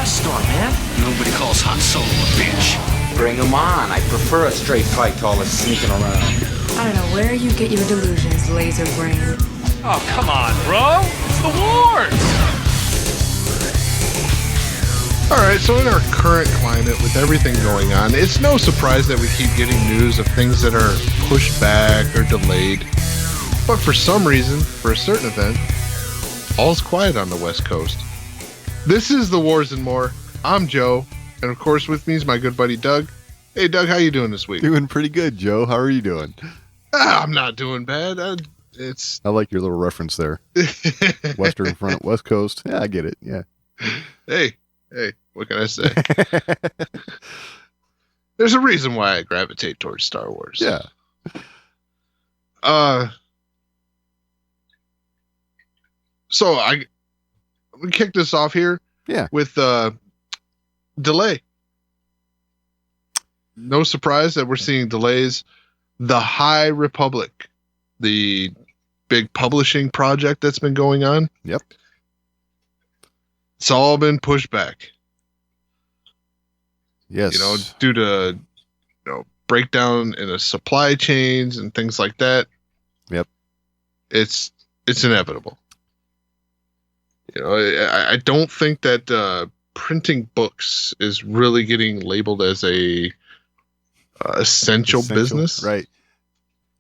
dust storm, man. Nobody calls Han Solo a bitch. Bring him on. I prefer a straight fight to all this sneaking around. I don't know where you get your delusions, laser brain. Oh, come on, bro. It's the wars. Alright, so in our current climate, with everything going on, it's no surprise that we keep getting news of things that are pushed back or delayed. But for some reason, for a certain event, all's quiet on the West Coast. This is The Wars and More. I'm Joe, and of course with me is my good buddy Doug. Hey Doug, how you doing this week? Doing pretty good, Joe. How are you doing? I'm not doing bad. I like your little reference there. Western front, West Coast. Yeah, I get it. Yeah. Hey, what can I say? There's a reason why I gravitate towards Star Wars. Yeah. So we kick this off here. Yeah. With delay. No surprise that we're seeing delays. The High Republic, the big publishing project that's been going on. Yep. It's all been pushed back. Yes. Due to breakdown in the supply chains and things like that. Yep. It's inevitable. I don't think that printing books is really getting labeled as a essential business. Right.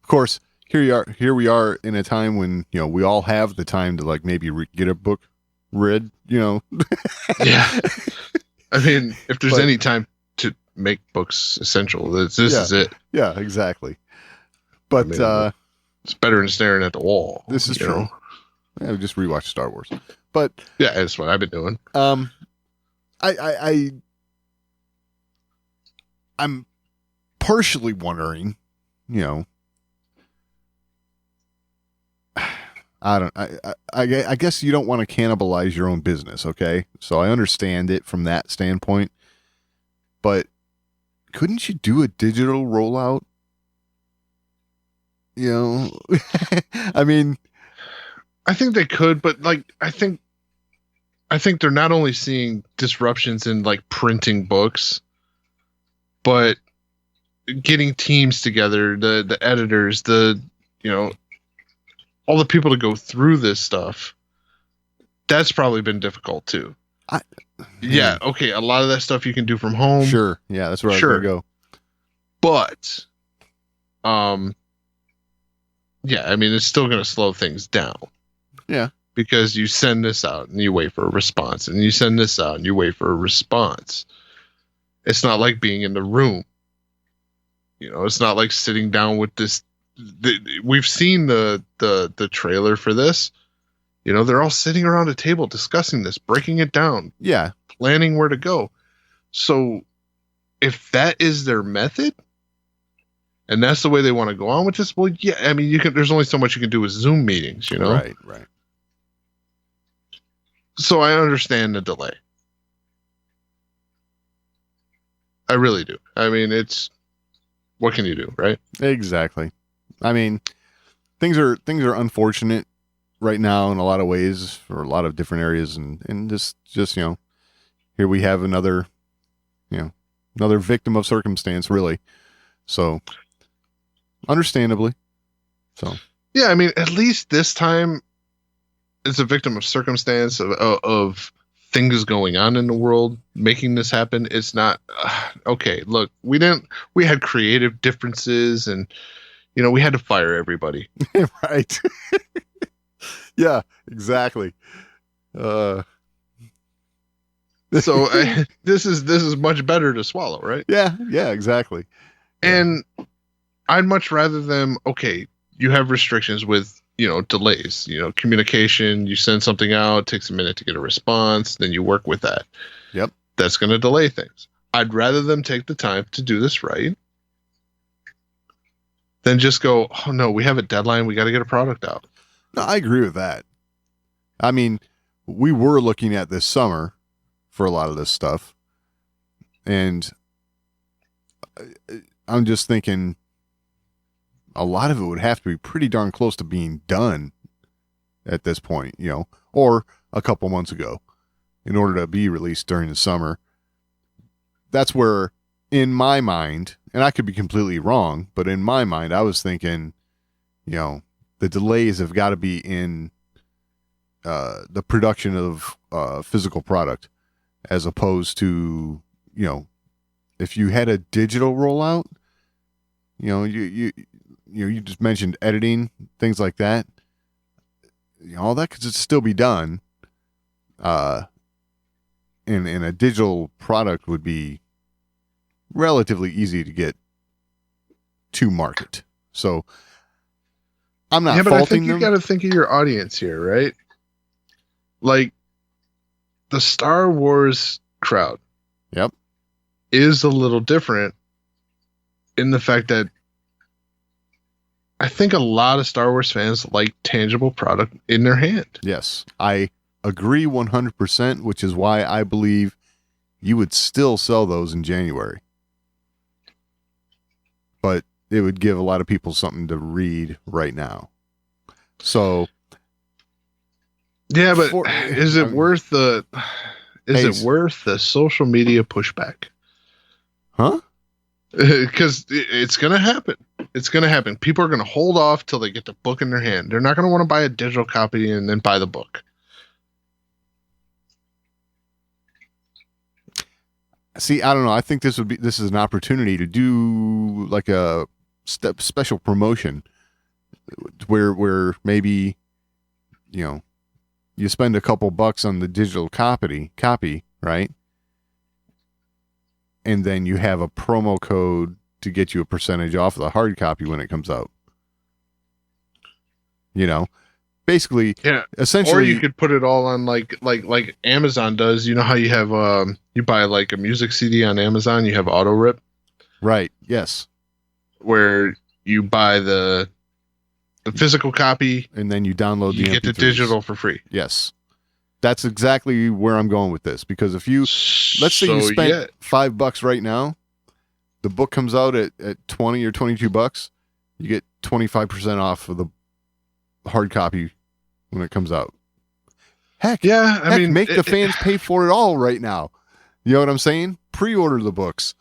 Of course, here we are in a time when, we all have the time to maybe get a book read, Yeah. I mean, if there's any time to make books essential, this is it. Yeah, exactly. But it's better than staring at the wall. This is true. Yeah, we just rewatched Star Wars. But yeah, that's what I've been doing. I'm partially wondering, I guess you don't want to cannibalize your own business, okay? So I understand it from that standpoint. But couldn't you do a digital rollout? I mean, I think they could, but I think they're not only seeing disruptions in printing books, but getting teams together, the editors, all the people to go through this stuff. That's probably been difficult too. Yeah, okay, a lot of that stuff you can do from home. Sure. Yeah, that's where I was gonna go. But yeah, I mean, it's still going to slow things down. Yeah. Because you send this out and you wait for a response, and you send this out and you wait for a response. It's not like being in the room. It's not like sitting down with this. We've seen the trailer for this. They're all sitting around a table discussing this, breaking it down. Yeah. Planning where to go. So if that is their method, and that's the way they want to go on with this, well, yeah, I mean, there's only so much you can do with Zoom meetings, Right. So I understand the delay. I really do. I mean, what can you do, right? Exactly. I mean, things are unfortunate right now in a lot of ways for a lot of different areas, and just here we have another victim of circumstance, really. So understandably. So yeah, I mean, at least this time it's a victim of circumstance of things going on in the world making this happen. It's not okay. Look, we had creative differences, and we had to fire everybody. Right. Yeah, exactly. So this is much better to swallow, right? Yeah, exactly. And I'd much rather them, okay, you have restrictions with, delays, communication, you send something out, it takes a minute to get a response, then you work with that. Yep. That's going to delay things. I'd rather them take the time to do this right than just go, oh no, we have a deadline, we got to get a product out. No, I agree with that. I mean, we were looking at this summer for a lot of this stuff, and I'm just thinking a lot of it would have to be pretty darn close to being done at this point, or a couple months ago. in order to be released during the summer. That's where, in my mind, and I could be completely wrong, but in my mind, I was thinking, the delays have got to be in the production of physical product, as opposed to, if you had a digital rollout, you just mentioned editing, things like that. All that could still be done. And a digital product would be relatively easy to get to market. So I'm not but I faulting think you them. got to think of your audience here, right? Like the Star Wars crowd. Yep. Is a little different in the fact that I think a lot of Star Wars fans like tangible product in their hand. Yes, I agree 100%, which is why I believe you would still sell those in January. But it would give a lot of people something to read right now. So, yeah, but is it worth the social media pushback? Huh? Because it's going to happen. It's going to happen. People are going to hold off till they get the book in their hand. They're not going to want to buy a digital copy and then buy the book. See, I don't know. I think this is an opportunity to do like a special promotion where maybe, you spend a couple bucks on the digital copy, right? And then you have a promo code to get you a percentage off of the hard copy when it comes out. Basically, essentially. Or you could put it all on like Amazon does. You know how you have you buy like a music CD on Amazon, you have auto rip. Right. Yes. Where you buy the physical copy and then you download you get the digital for free. Yes. That's exactly where I'm going with this, because if you, let's say you spent $5 right now, the book comes out at 20 or $22, you get 25% off of the hard copy when it comes out. Heck, I mean, make the fans pay for it all right now. You know what I'm saying? Pre-order the books,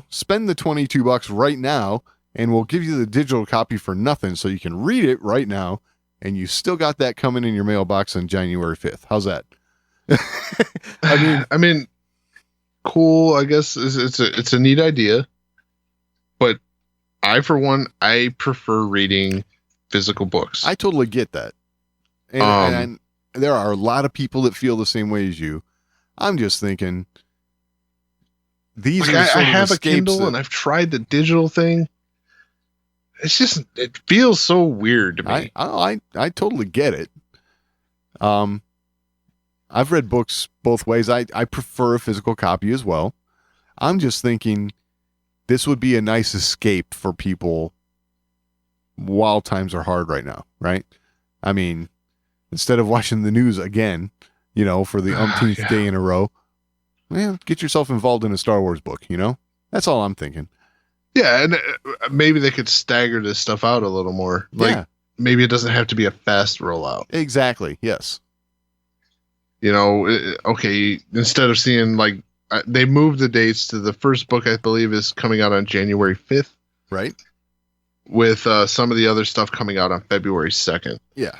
spend the $22 right now, and we'll give you the digital copy for nothing so you can read it right now. And you still got that coming in your mailbox on January 5th. How's that? I mean, cool. I guess it's a neat idea, but for one, I prefer reading physical books. I totally get that, and there are a lot of people that feel the same way as you. I'm just thinking these. I have a Kindle, and I've tried the digital thing. It feels so weird to me. I totally get it. I've read books both ways. I prefer a physical copy as well. I'm just thinking this would be a nice escape for people while times are hard right now, right? I mean, instead of watching the news again, for the umpteenth day in a row, get yourself involved in a Star Wars book, That's all I'm thinking. Yeah, and maybe they could stagger this stuff out a little more. Maybe it doesn't have to be a fast rollout. Exactly, yes. Okay, instead of seeing, they moved the dates to the first book, I believe, is coming out on January 5th. Right. With some of the other stuff coming out on February 2nd. Yeah.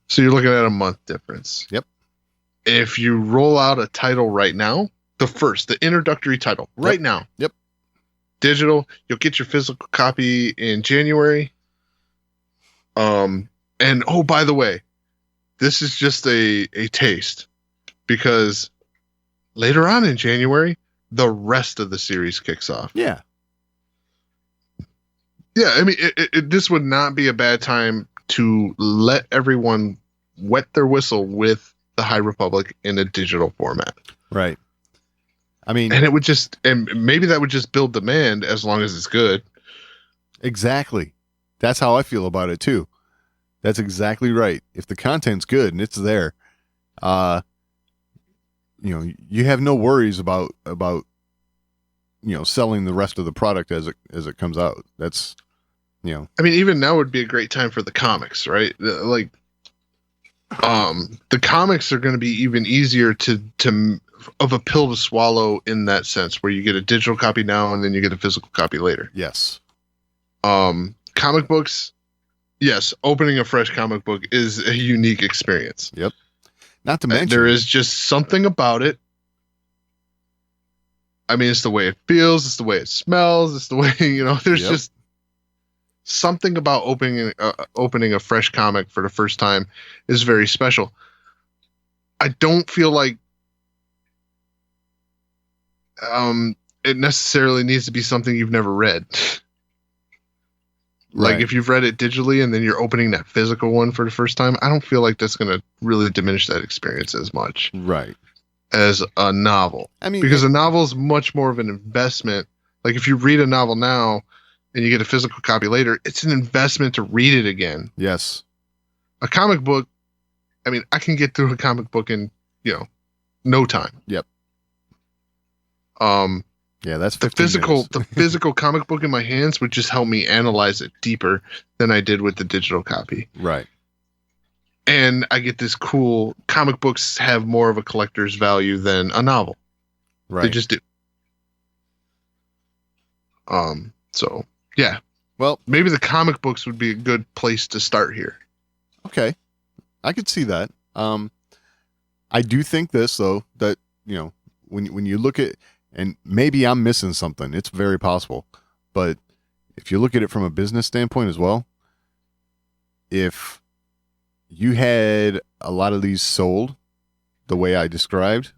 So you're looking at a month difference. Yep. If you roll out a title right now, the introductory title, right now. Yep. Digital, you'll get your physical copy in January. And by the way, this is just a taste, because later on in January, the rest of the series kicks off. Yeah. Yeah, I mean, this would not be a bad time to let everyone wet their whistle with the High Republic in a digital format. Right. I mean, and maybe that would just build demand as long as it's good. Exactly. That's how I feel about it too. That's exactly right. If the content's good and it's there, you have no worries about selling the rest of the product as it comes out. That's, I mean, even now would be a great time for the comics, right? Like, The comics are going to be even easier to of a pill to swallow in that sense, where you get a digital copy now and then you get a physical copy later. Yes. Comic books, yes, opening a fresh comic book is a unique experience. Yep. Not to mention, there is just something about it. I mean, it's the way it feels, it's the way it smells, it's the way, there's just something about opening a fresh comic for the first time is very special. I don't feel like it necessarily needs to be something you've never read. Like right. if you've read it digitally and then you're opening that physical one for the first time, I don't feel like that's going to really diminish that experience as much. Right. As a novel. I mean, because a novel is much more of an investment. Like if you read a novel now and you get a physical copy later, it's an investment to read it again. Yes. A comic book, I mean, I can get through a comic book in, no time. Yep. Yeah, that's the physical comic book in my hands would just help me analyze it deeper than I did with the digital copy. Right. And I get this cool comic books have more of a collector's value than a novel. Right. They just do. So yeah. Well, maybe the comic books would be a good place to start here. Okay. I could see that. I do think this though, that, when you look at, and maybe I'm missing something, it's very possible, but if you look at it from a business standpoint as well, if you had a lot of these sold the way I described,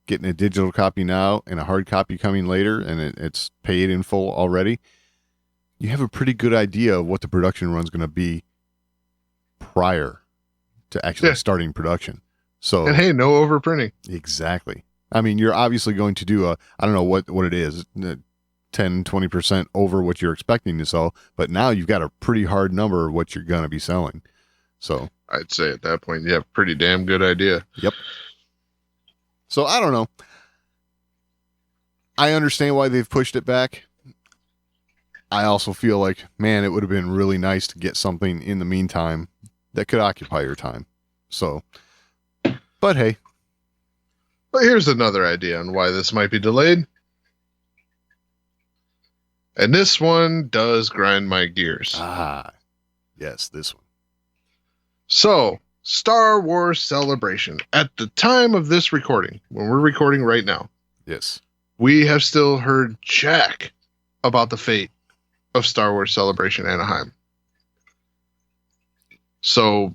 getting a digital copy now and a hard copy coming later, and it's paid in full already, you have a pretty good idea of what the production run's going to be prior to actually starting production. So, and hey, no overprinting. Exactly. I mean, you're obviously going to do I don't know what it is, 10, 20% over what you're expecting to sell, but now you've got a pretty hard number of what you're going to be selling. So I'd say at that point, you have a pretty damn good idea. Yep. So I don't know. I understand why they've pushed it back. I also feel like, man, it would have been really nice to get something in the meantime that could occupy your time. So, but hey. But here's another idea on why this might be delayed. And this one does grind my gears. Ah, yes, this one. So, Star Wars Celebration. At the time of this recording, when we're recording right now, yes, we have still heard jack about the fate of Star Wars Celebration Anaheim. So,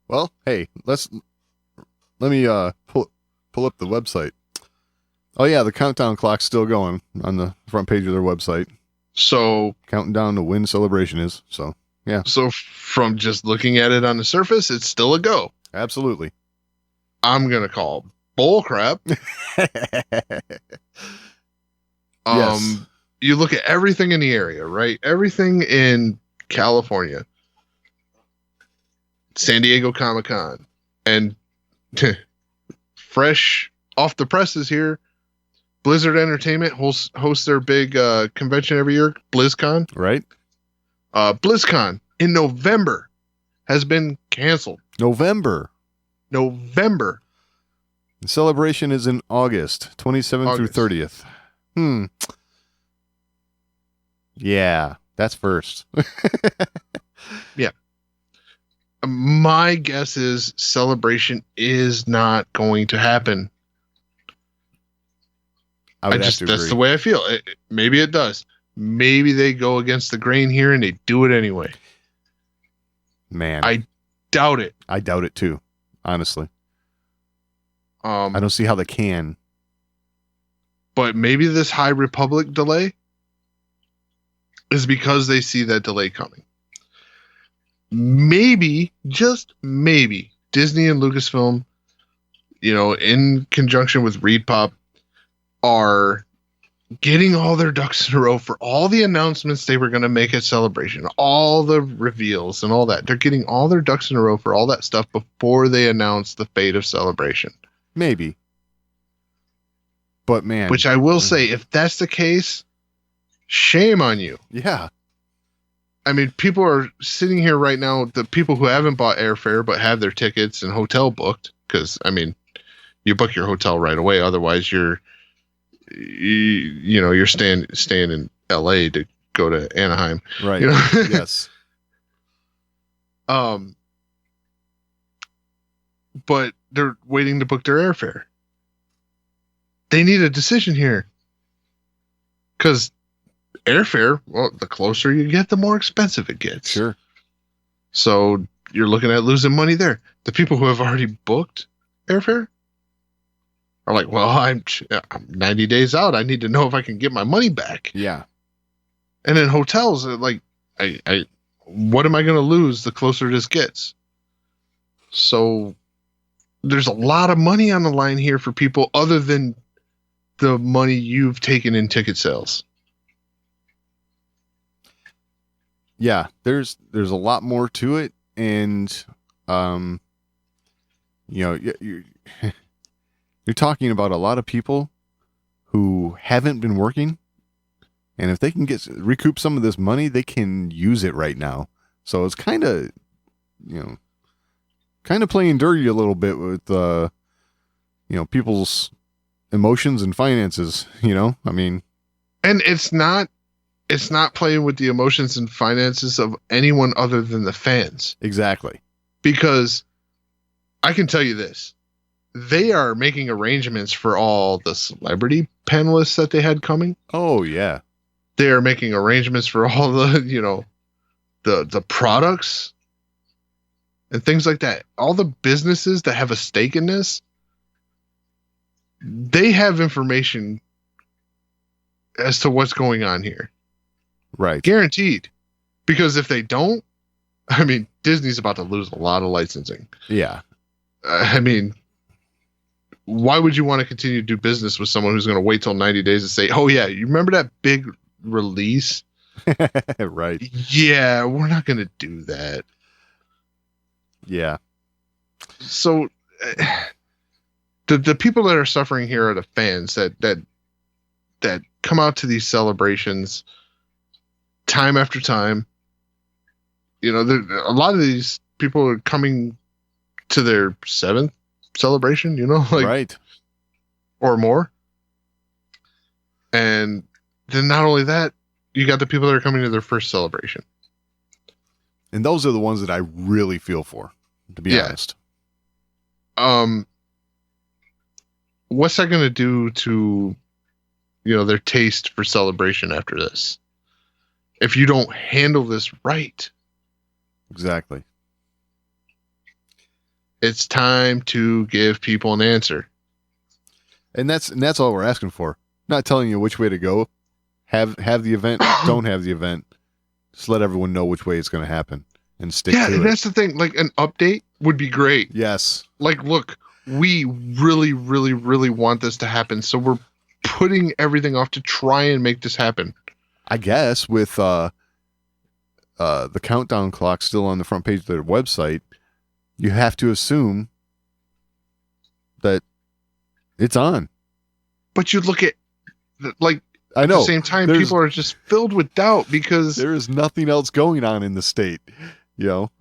well, hey, let me pull up the website. Oh yeah, the countdown clock's still going on the front page of their website. So, counting down to when Celebration is. So, yeah. So from just looking at it on the surface, it's still a go. Absolutely. I'm going to call bull crap. Yes. You look at everything in the area, right? Everything in California, San Diego Comic-Con, and fresh off the presses here, Blizzard Entertainment hosts their big convention every year, BlizzCon. Right. BlizzCon in November has been canceled. November. The celebration is in August, 27th through 30th. Yeah, that's first. Yeah. My guess is Celebration is not going to happen. That's the way I feel. Maybe it does. Maybe they go against the grain here and they do it anyway. Man, I doubt it. I doubt it too, honestly. I don't see how they can. But maybe this High Republic delay is because they see that delay coming. Maybe, just maybe, Disney and Lucasfilm, in conjunction with ReedPop, are getting all their ducks in a row for all the announcements they were going to make at Celebration, all the reveals and all that. They're getting all their ducks in a row for all that stuff before they announce the fate of Celebration. Maybe. But man. Which I will say, if that's the case, shame on you. Yeah. I mean, people are sitting here right now, the people who haven't bought airfare but have their tickets and hotel booked, because, I mean, you book your hotel right away. Otherwise, you're staying in LA to go to Anaheim. Right. You know? Yes. But they're waiting to book their airfare. They need a decision here. Because airfare, well, the closer you get, the more expensive it gets. Sure. So you're looking at losing money there. The people who have already booked airfare are like, well, I'm 90 days out. I need to know if I can get my money back. Yeah. And then hotels are like, I what am I going to lose the closer this gets? So there's a lot of money on the line here for people other than the money you've taken in ticket sales. Yeah, there's a lot more to it, and you're talking about a lot of people who haven't been working, and if they can recoup some of this money, they can use it right now. So it's kind of playing dirty a little bit with people's emotions and finances. I mean, and it's not playing with the emotions and finances of anyone other than the fans. Exactly. Because I can tell you this, they are making arrangements for all the celebrity panelists that they had coming. Oh yeah. They are making arrangements for all the, the products and things like that. All the businesses that have a stake in this, they have information as to what's going on here. Right. Guaranteed. Because if they don't, I mean, Disney's about to lose a lot of licensing. Yeah. I mean, why would you want to continue to do business with someone who's going to wait till 90 days to say, oh yeah, you remember that big release? Right. Yeah, we're not going to do that. Yeah. So the people that are suffering here are the fans that come out to these celebrations time after time. A lot of these people are coming to their 7th celebration, right. Or more. And then not only that, you got the people that are coming to their first celebration. And those are the ones that I really feel for, to be honest. What's that going to do to, their taste for celebration after this? If you don't handle this right. Exactly. It's time to give people an answer. And that's all we're asking for. Not telling you which way to go. Have the event, don't have the event. Just let everyone know which way it's going to happen and stick to it. Yeah, and that's the thing. Like, an update would be great. Yes. Like, look, we really, really, really want this to happen, so we're putting everything off to try and make this happen. I guess with the countdown clock still on the front page of their website, you have to assume that it's on. But you look at, I know. At the same time, people are just filled with doubt because there is nothing else going on in the state. Hell,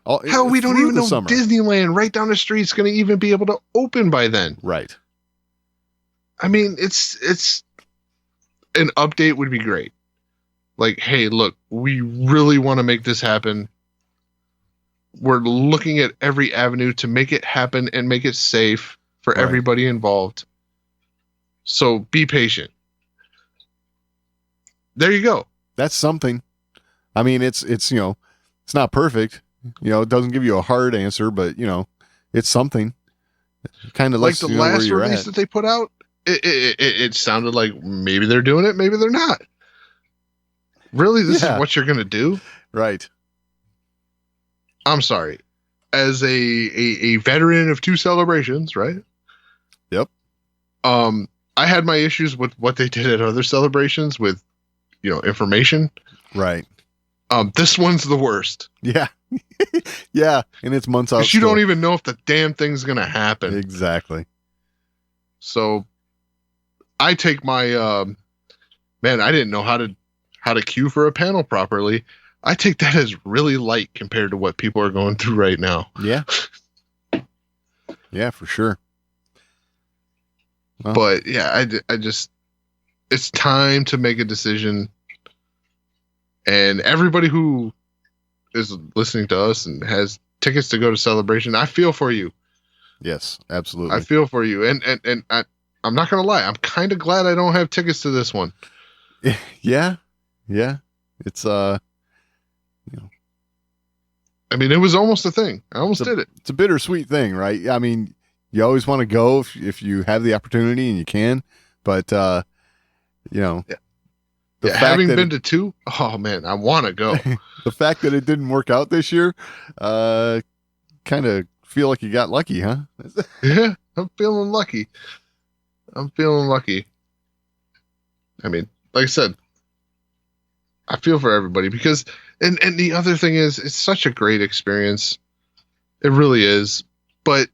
we don't even know Disneyland right down the street is going to even be able to open by then. Right. I mean, it's an update would be great. Like, hey, look, we really want to make this happen. We're looking at every avenue to make it happen and make it safe for everybody involved. So be patient. There you go. That's something. I mean, it's it's not perfect. It doesn't give you a hard answer, but it's something. It kind of like the last release that they put out. It sounded like maybe they're doing it, maybe they're not. Really, this is what you're gonna do? Right. I'm sorry. As a veteran of 2 celebrations, right? Yep. I had my issues with what they did at other celebrations with, information. Right. This one's the worst. Yeah. Yeah. And it's months out. Because you don't even know if the damn thing's going to happen. Exactly. So I take my, I didn't know how to queue for a panel properly. I take that as really light compared to what people are going through right now. Yeah. Yeah, for sure. Well, But yeah, I just, it's time to make a decision. And everybody who is listening to us and has tickets to go to Celebration, I feel for you. yes, absolutely. I feel for you. And I'm not going to lie. I'm kind of glad I don't have tickets to this one. Yeah. Yeah. It's, I mean, it was almost a thing. I almost did it. it's a bittersweet thing, right? I mean, you always want to go if you have the opportunity and you can, but, you know, Yeah. the Yeah, fact having that been to two, oh man, I want to go. the fact that it didn't work out this year, kind of feel like you got lucky, huh? Yeah, I'm feeling lucky. I'm feeling lucky. I mean, like I said, I feel for everybody because, and the other thing is, it's such a great experience. It really is. But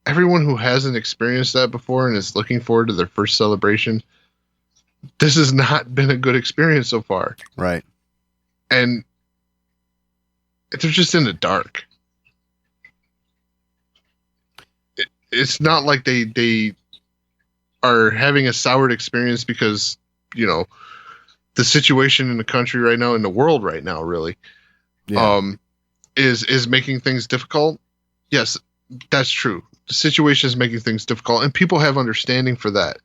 everyone who hasn't experienced that before and is looking forward to their first celebration, this has not been a good experience so far. Right. And they're just in the dark. It's not like they are having a soured experience because, you know, the situation in the country right now, in the world right now, really, Yeah. is making things difficult. Yes, that's true. The situation is making things difficult, and people have understanding for that.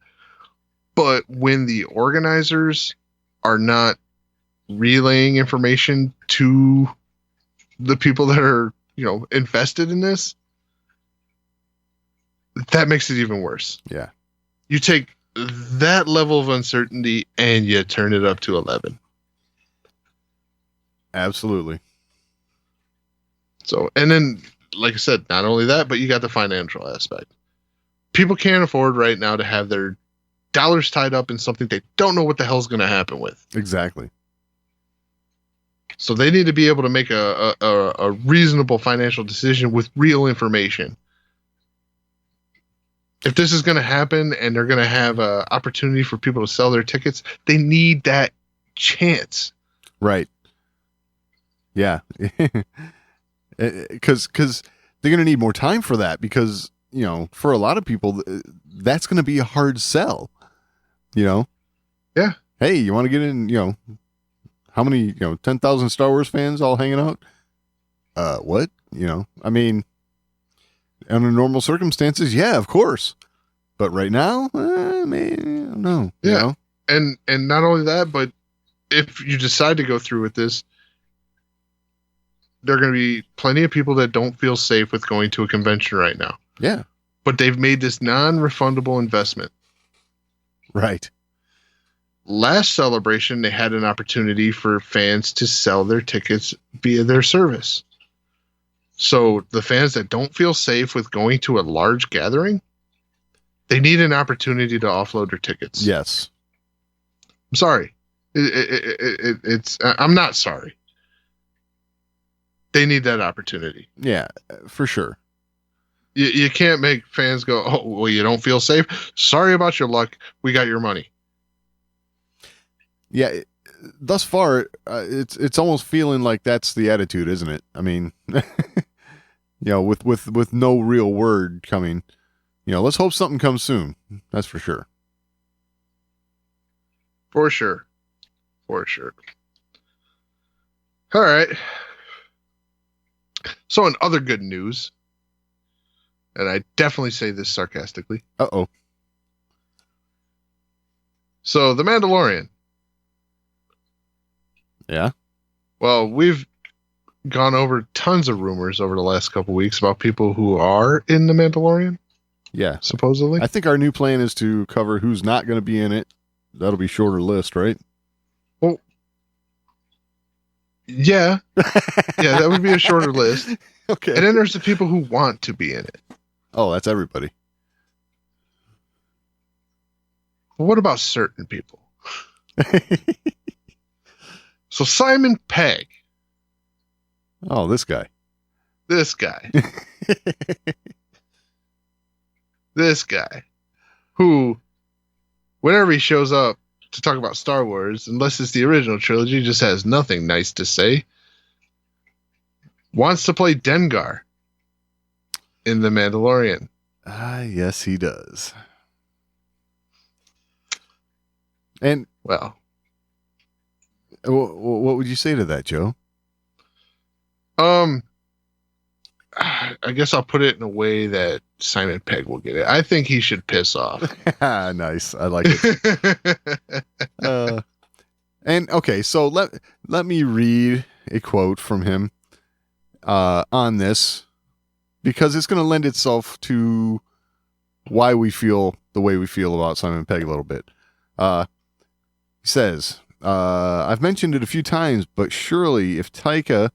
But when the organizers are not relaying information to the people that are, you know, invested in this, that makes it even worse. Yeah. You take that level of uncertainty and you turn it up to 11. Absolutely. So, and then, like I said, not only that, but you got the financial aspect. People can't afford right now to have their dollars tied up in something they don't know what the hell's going to happen with. Exactly. So they need to be able to make a reasonable financial decision with real information. If this is going to happen and they're going to have an opportunity for people to sell their tickets, they need that chance. Right. Yeah. Because they're going to need more time for that because, you know, for a lot of people, that's going to be a hard sell, you know? Yeah. Hey, you want to get in, you know, how many, you know, 10,000 Star Wars fans all hanging out? What? You know, I mean, under normal circumstances, yeah, of course. But right now, man, I don't know. Yeah. You know? And not only that, but if you decide to go through with this, there are going to be plenty of people that don't feel safe with going to a convention right now. Yeah. But they've made this non-refundable investment. Right. Last Celebration, they had an opportunity for fans to sell their tickets via their service. So the fans that don't feel safe with going to a large gathering, they need an opportunity to offload their tickets. Yes. I'm sorry. It's I'm not sorry. They need that opportunity. Yeah, for sure. You can't make fans go, oh, well, you don't feel safe? Sorry about your luck. We got your money. Yeah, thus far, it's almost feeling like that's the attitude, isn't it? I mean, you know, with no real word coming, you know, let's hope something comes soon. That's for sure. For sure. For sure. All right. So in other good news, and I definitely say this sarcastically. Uh-oh. So The Mandalorian. Yeah. Well, we've gone over tons of rumors over the last couple weeks about people who are in The Mandalorian, Yeah. supposedly. I think our new plan is to cover who's not going to be in it. That'll be shorter list, right? Well, yeah. Yeah, that would be a shorter list. Okay. And then there's the people who want to be in it. Oh, that's everybody. Well, what about certain people? So Simon Pegg, Oh, this guy. this guy, this guy, who, whenever he shows up to talk about Star Wars, unless it's the original trilogy, just has nothing nice to say. Wants to play Dengar in The Mandalorian. Yes, he does. And Well, what would you say to that, Joe? I guess I'll put it in a way that Simon Pegg will get it. I think he should piss off. Nice. I like it. And okay, so let me read a quote from him on this, because it's going to lend itself to why we feel the way we feel about Simon Pegg a little bit. He says, I've mentioned it a few times, but surely if Taika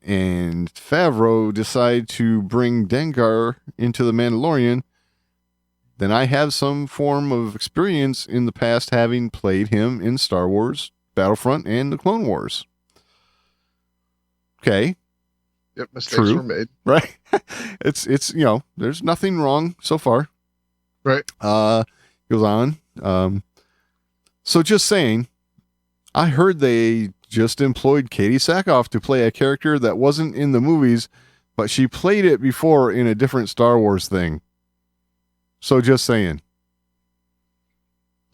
and Favreau decide to bring Dengar into The Mandalorian, then I have some form of experience in the past, having played him in Star Wars, Battlefront, and the Clone Wars. Okay. Yep, mistakes were made. Right. It's there's nothing wrong so far. Right. Goes on. So just saying, I heard they just employed Katie Sackhoff to play a character that wasn't in the movies, but she played it before in a different Star Wars thing. So just saying.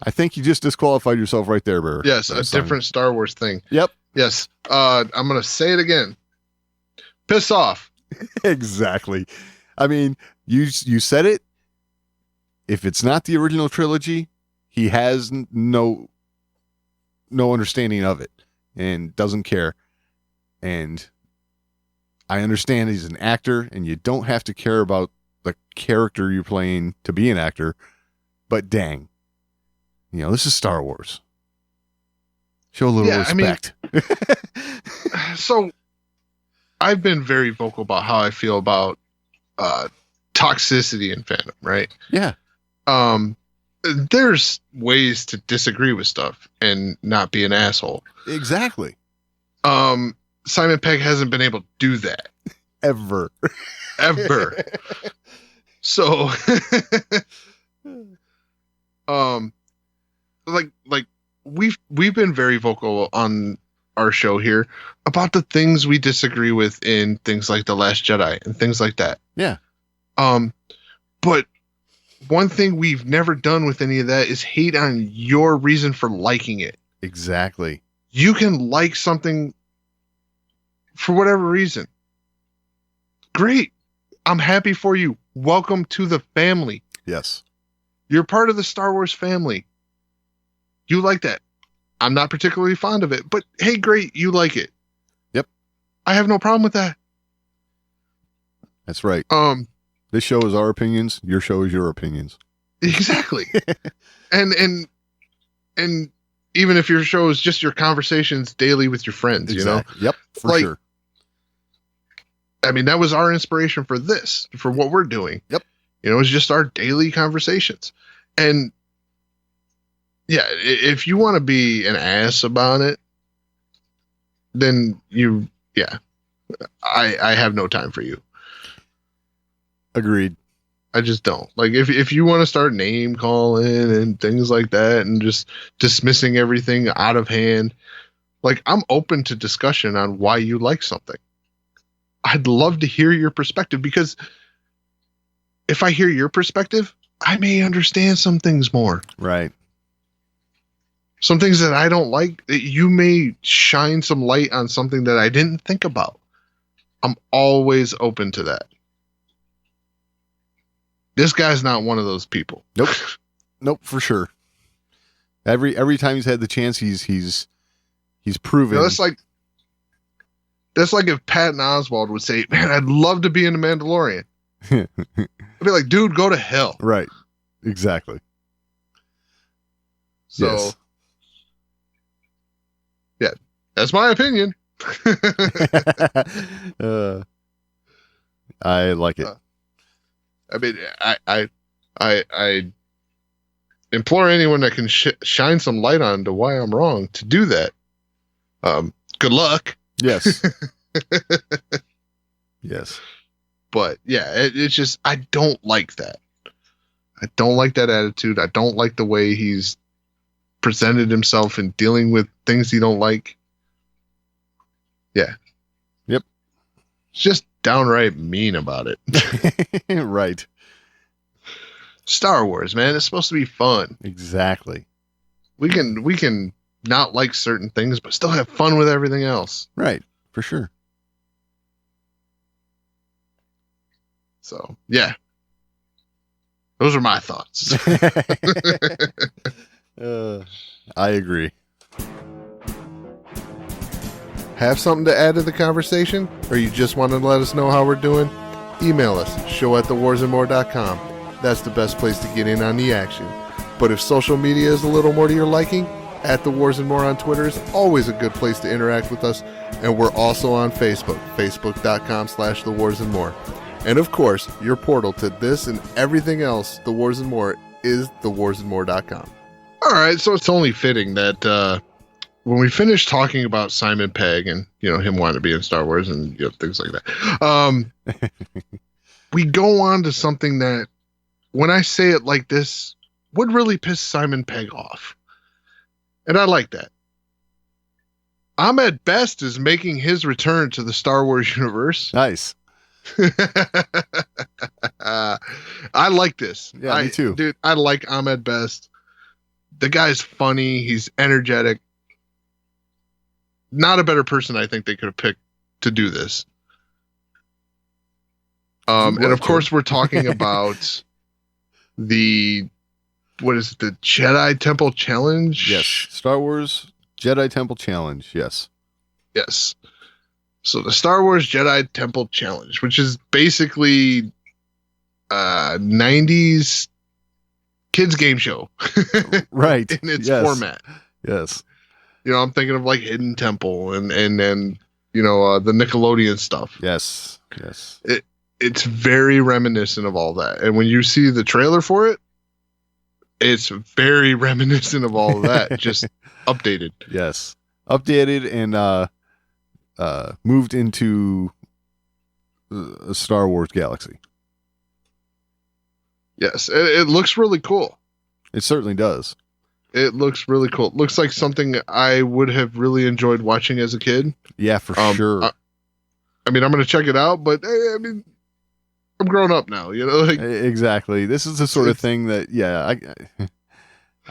I think you just disqualified yourself right there, Bear. Yes, a different Star Wars thing. Yep. Yes. I'm going to say it again. Piss off. Exactly. I mean, you said it. If it's not the original trilogy, he has no understanding of it and doesn't care. And I understand he's an actor, and you don't have to care about the character you're playing to be an actor, but dang, this is Star Wars. Show a little respect. So I've been very vocal about how I feel about toxicity in fandom, right? Yeah. There's ways to disagree with stuff and not be an asshole. Exactly. Simon Pegg hasn't been able to do that. Ever. So, like we've been very vocal on our show here about the things we disagree with in things like The Last Jedi and things like that. Yeah. But one thing we've never done with any of that is hate on your reason for liking it. Exactly. You can like something for whatever reason. Great. I'm happy for you. Welcome to the family. Yes. You're part of the Star Wars family. You like that. I'm not particularly fond of it, but hey, great. You like it. Yep. I have no problem with that. That's right. This show is our opinions. Your show is your opinions. Exactly. and even if your show is just your conversations daily with your friends, exactly. Yep, for sure. I mean, that was our inspiration for this, for what we're doing. Yep. It's just our daily conversations. And yeah, if you want to be an ass about it, then I have no time for you. Agreed. I just don't. Like, if you want to start name calling and things like that and just dismissing everything out of hand, like, I'm open to discussion on why you like something. I'd love to hear your perspective, because if I hear your perspective, I may understand some things more. Right. Some things that I don't like, that you may shine some light on something that I didn't think about. I'm always open to that. This guy's not one of those people. Nope, for sure. Every time he's had the chance, he's proven. That's like if Patton Oswalt would say, "Man, I'd love to be in The Mandalorian." I'd be like, "Dude, go to hell." Right. Exactly. So, yes. Yeah, that's my opinion. I like it. I mean, I implore anyone that can shine some light on to why I'm wrong to do that. Good luck. Yes. Yes. But yeah, it's just, I don't like that. I don't like that attitude. I don't like the way he's presented himself in dealing with things he don't like. Yeah. Yep. It's just downright mean about it. Right. Star Wars, man, it's supposed to be fun. Exactly. We can not like certain things, but still have fun with everything else. Right. For sure. So, yeah. Those are my thoughts. I agree. Have something to add to the conversation? Or you just want to let us know how we're doing? Email us, show@thewarsandmore.com. That's the best place to get in on the action. But if social media is a little more to your liking, @TheWarsAndMore on Twitter is always a good place to interact with us. And we're also on Facebook, facebook.com/TheWarsAndMore. And of course, your portal to this and everything else, The Wars and More, is thewarsandmore.com. All right, so it's only fitting that when we finish talking about Simon Pegg and him wanting to be in Star Wars and things like that, we go on to something that, when I say it like this, would really piss Simon Pegg off, and I like that. Ahmed Best is making his return to the Star Wars universe. Nice. I like this. Yeah, me too. Dude, I like Ahmed Best. The guy's funny. He's energetic. Not a better person I think they could have picked to do this. And of course we're talking about the Jedi Temple Challenge? Yes. Star Wars Jedi Temple Challenge. Yes. Yes. So the Star Wars Jedi Temple Challenge, which is basically 90s kids game show. Right. In its format. Yes. I'm thinking of like Hidden Temple and the Nickelodeon stuff. Yes. Yes. It's very reminiscent of all that. And when you see the trailer for it, it's very reminiscent of all of that, just updated. Yes. Updated and moved into a Star Wars galaxy. Yes, it looks really cool. It certainly does. It looks really cool. It looks like something I would have really enjoyed watching as a kid. Yeah, for sure. I'm going to check it out, but I'm grown up now, Exactly. This is the sort of thing that,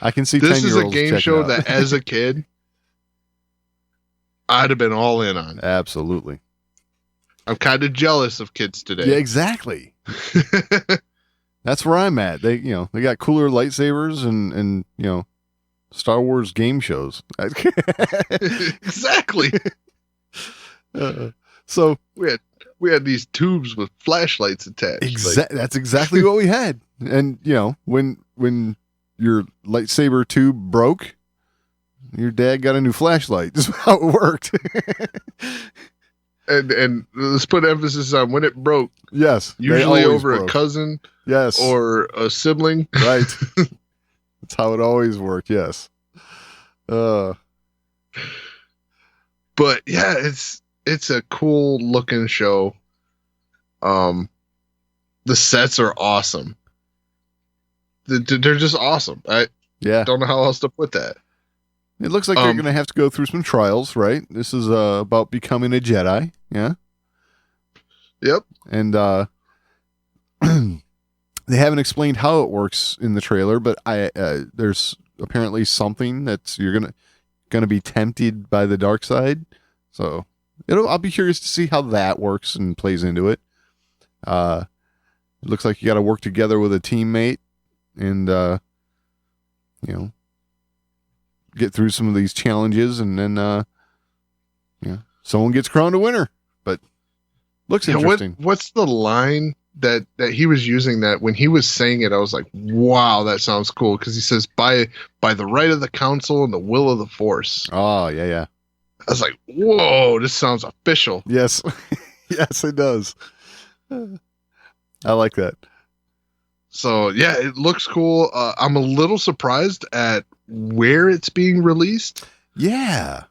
I can see 10-year-olds. This is a game show out. that as a kid, I'd have been all in on. Absolutely. I'm kind of jealous of kids today. Yeah, exactly. That's where I'm at. They got cooler lightsabers and Star Wars game shows. Exactly. So we had these tubes with flashlights attached. That's exactly what we had. And when your lightsaber tube broke, your dad got a new flashlight. This is how it worked. And let's put emphasis on when it broke. Yes. Usually over a cousin. Yes. Or a sibling. Right. That's how it always worked. Yes. But yeah, it's a cool looking show. The sets are awesome. They're just awesome. I don't know how else to put that. It looks like they're going to have to go through some trials, right? This is about becoming a Jedi. Yeah. Yep. And they haven't explained how it works in the trailer, but there's apparently something that's you're gonna be tempted by the dark side. So I'll be curious to see how that works and plays into it. It looks like you got to work together with a teammate and get through some of these challenges, and then someone gets crowned a winner. But looks interesting. What's the line that he was using, that when he was saying it, I was like, wow, that sounds cool, because he says by the right of the council and the will of the force. Oh yeah. I was like, whoa, this sounds official. Yes. Yes, it does. I like that. So yeah, it looks cool. I'm a little surprised at where it's being released. Yeah.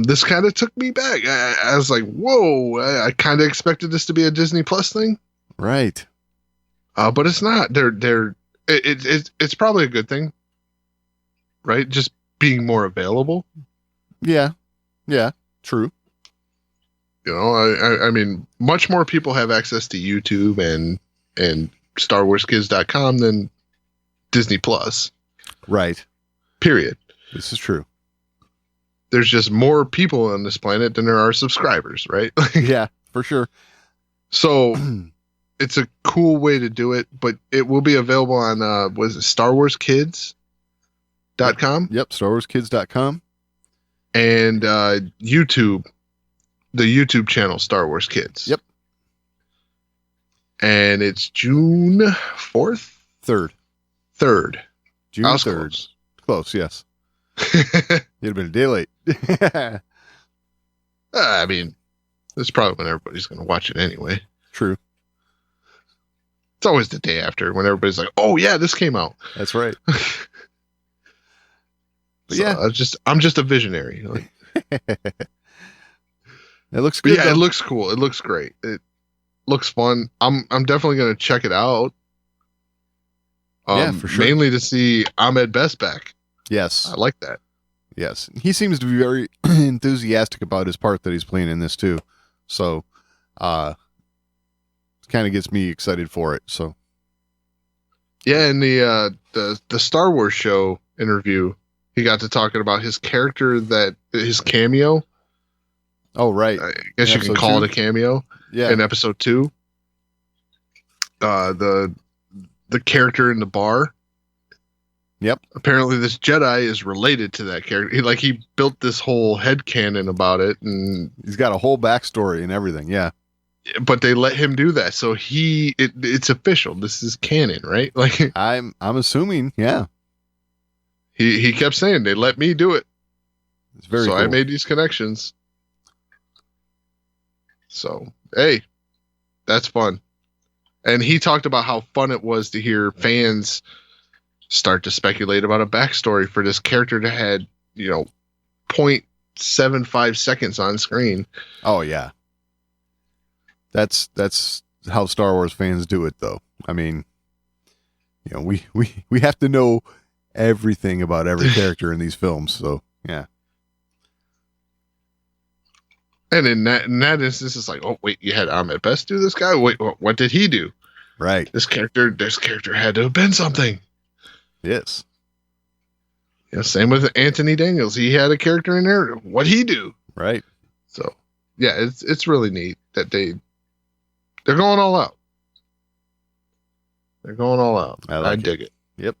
This kind of took me back. I was like, whoa, I kind of expected this to be a Disney Plus thing. Right. But it's not. It's probably a good thing. right? Just being more available. Yeah. Yeah. True. You know, I mean, much more people have access to YouTube and StarWarsKids.com than Disney Plus. Right. Period. This is true. There's just more people on this planet than there are subscribers, right? Yeah, for sure. So it's a cool way to do it, but it will be available on was it StarWarsKids.com? Yep, StarWarsKids.com. And YouTube, the YouTube channel Star Wars Kids. Yep. And it's June 4th? 3rd. June 3rd. Close, yes. You'd have been a day late. I mean, that's probably when everybody's going to watch it anyway. True. It's always the day after when everybody's like, "Oh yeah, this came out." That's right. But So yeah, I'm just a visionary. Like, it looks good. yeah, it looks cool. It looks great. It looks fun. I'm definitely going to check it out. Yeah, for sure. Mainly to see Ahmed Best back. Yes, I like that. yes. He seems to be very enthusiastic about his part that he's playing in this too. So, kind of gets me excited for it. So, Yeah, in the Star Wars show interview, he got to talking about his character, his cameo. oh right, I guess you can call it a cameo. yeah, In episode 2. The character in the bar. Yep. Apparently this Jedi is related to that character. He built this whole headcanon about it, and he's got a whole backstory and everything. Yeah, but they let him do that. So it's official. This is canon, right? Like I'm assuming. Yeah, he kept saying they let me do it. it's very. So cool. I made these connections. So, hey, that's fun. And he talked about how fun it was to hear fans start to speculate about a backstory for this character that had, 0.75 seconds on screen. Oh yeah, that's how Star Wars fans do it, though. I mean, we have to know everything about every character in these films. So yeah. And in that instance, it's like, oh wait, you had Ahmed Best do this guy. Wait, what did he do? Right. This character had to have been something. Yes. Yeah. Same with Anthony Daniels. He had a character in there. What'd he do? Right. So yeah, it's really neat that they're going all out. They're going all out. I dig it. Yep.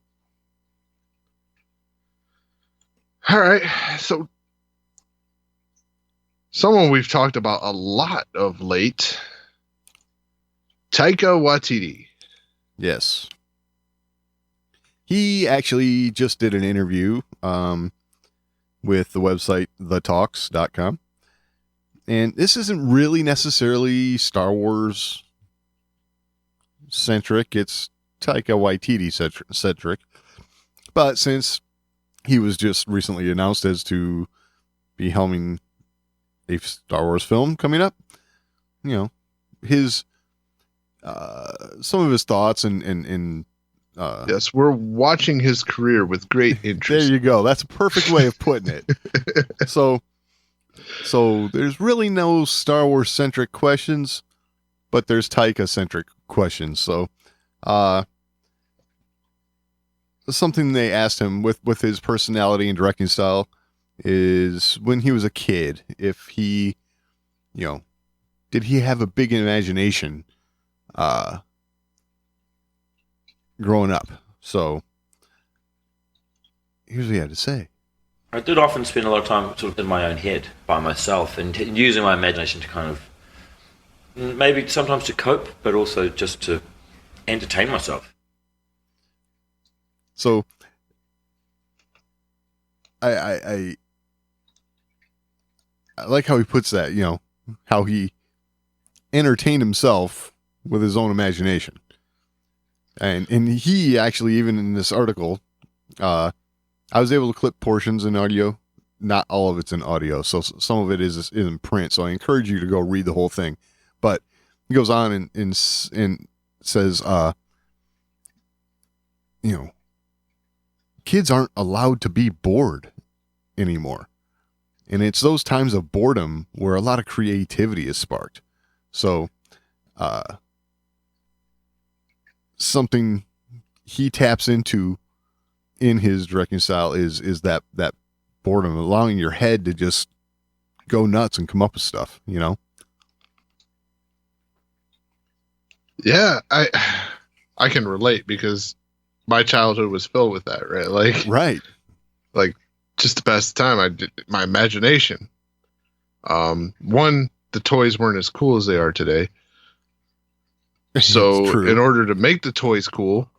All right. So someone we've talked about a lot of late, Taika Waititi. Yes. He actually just did an interview with the website thetalks.com. And this isn't really necessarily Star Wars centric. It's Taika Waititi centric. But since he was just recently announced as to be helming a Star Wars film coming up, his some of his thoughts and yes, we're watching his career with great interest. There you go. That's a perfect way of putting it. So there's really no Star Wars centric questions, but there's Taika centric questions. So something they asked him with his personality and directing style is when he was a kid, if he, did he have a big imagination growing up? So here's what he had to say. I did often spend a lot of time sort of in my own head by myself and using my imagination to kind of maybe sometimes to cope, but also just to entertain myself. So I like how he puts that, how he entertained himself with his own imagination. And he actually, even in this article, I was able to clip portions in audio. Not all of it's in audio, so some of it is in print. So I encourage you to go read the whole thing. But he goes on and says, kids aren't allowed to be bored anymore. And it's those times of boredom where a lot of creativity is sparked. So, something he taps into in his directing style is that boredom, allowing your head to just go nuts and come up with stuff, you know? Yeah, I can relate because my childhood was filled with that, right? Right. Like just to pass the time, I did my imagination. One, the toys weren't as cool as they are today. So in order to make the toys cool,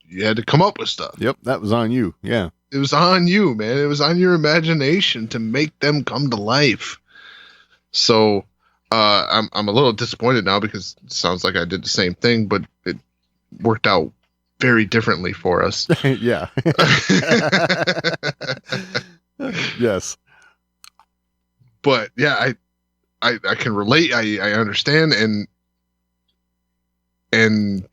you had to come up with stuff. Yep, that was on you. Yeah. It was on you, man. It was on your imagination to make them come to life. So I'm a little disappointed now because it sounds like I did the same thing, but it worked out very differently for us. Yeah. Yes. But yeah, I can relate. I understand, and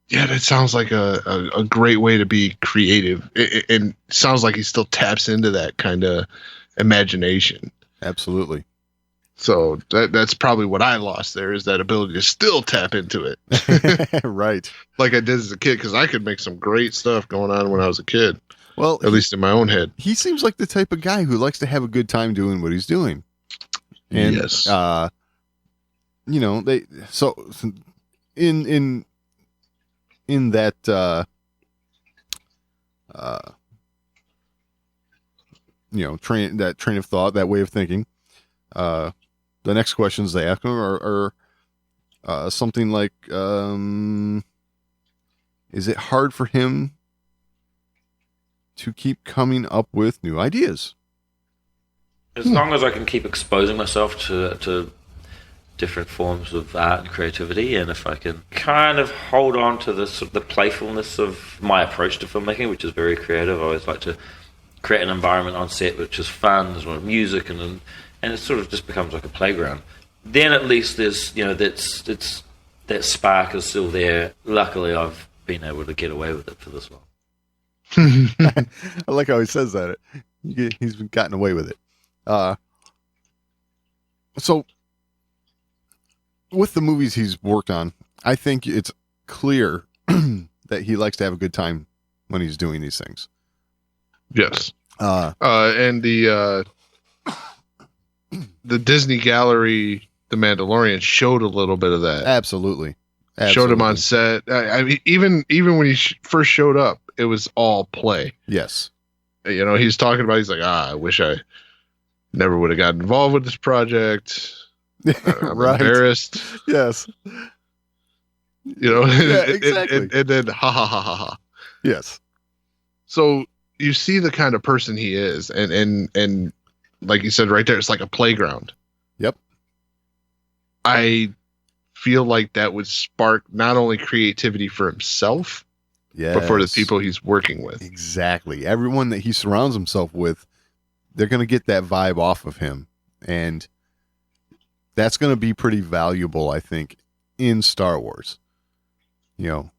yeah, that sounds like a great way to be creative. And sounds like he still taps into that kind of imagination. Absolutely. So that's probably what I lost there, is that ability to still tap into it. Right. Like I did as a kid, because I could make some great stuff going on when I was a kid. Well, at least in my own head. He seems like the type of guy who likes to have a good time doing what he's doing. And, yes. You know, in that, train of thought, that way of thinking, the next questions they ask him are something like, is it hard for him to keep coming up with new ideas? As long as I can keep exposing myself to different forms of art and creativity, and if I can kind of hold on to the playfulness of my approach to filmmaking, which is very creative. I always like to create an environment on set which is fun, there's a lot of music, and it sort of just becomes like a playground. Then at least there's, that spark is still there. Luckily, I've been able to get away with it for this long. I like how he says that. He's gotten away with it. So with the movies he's worked on, I think it's clear that he likes to have a good time when he's doing these things. Yes. And the Disney Gallery, The Mandalorian, showed a little bit of that. Absolutely. Showed him on set. I mean, even when he first showed up, it was all play. Yes. He's talking about, he's like, I wish I never would have gotten involved with this project. I'm right. Embarrassed. Yes. Yeah, exactly. and then ha ha ha ha ha. Yes. So you see the kind of person he is, and like you said right there, it's like a playground. Yep. I feel like that would spark not only creativity for himself, but for the people he's working with. Exactly. Everyone that he surrounds himself with, they're going to get that vibe off of him. And that's going to be pretty valuable, I think, in Star Wars. The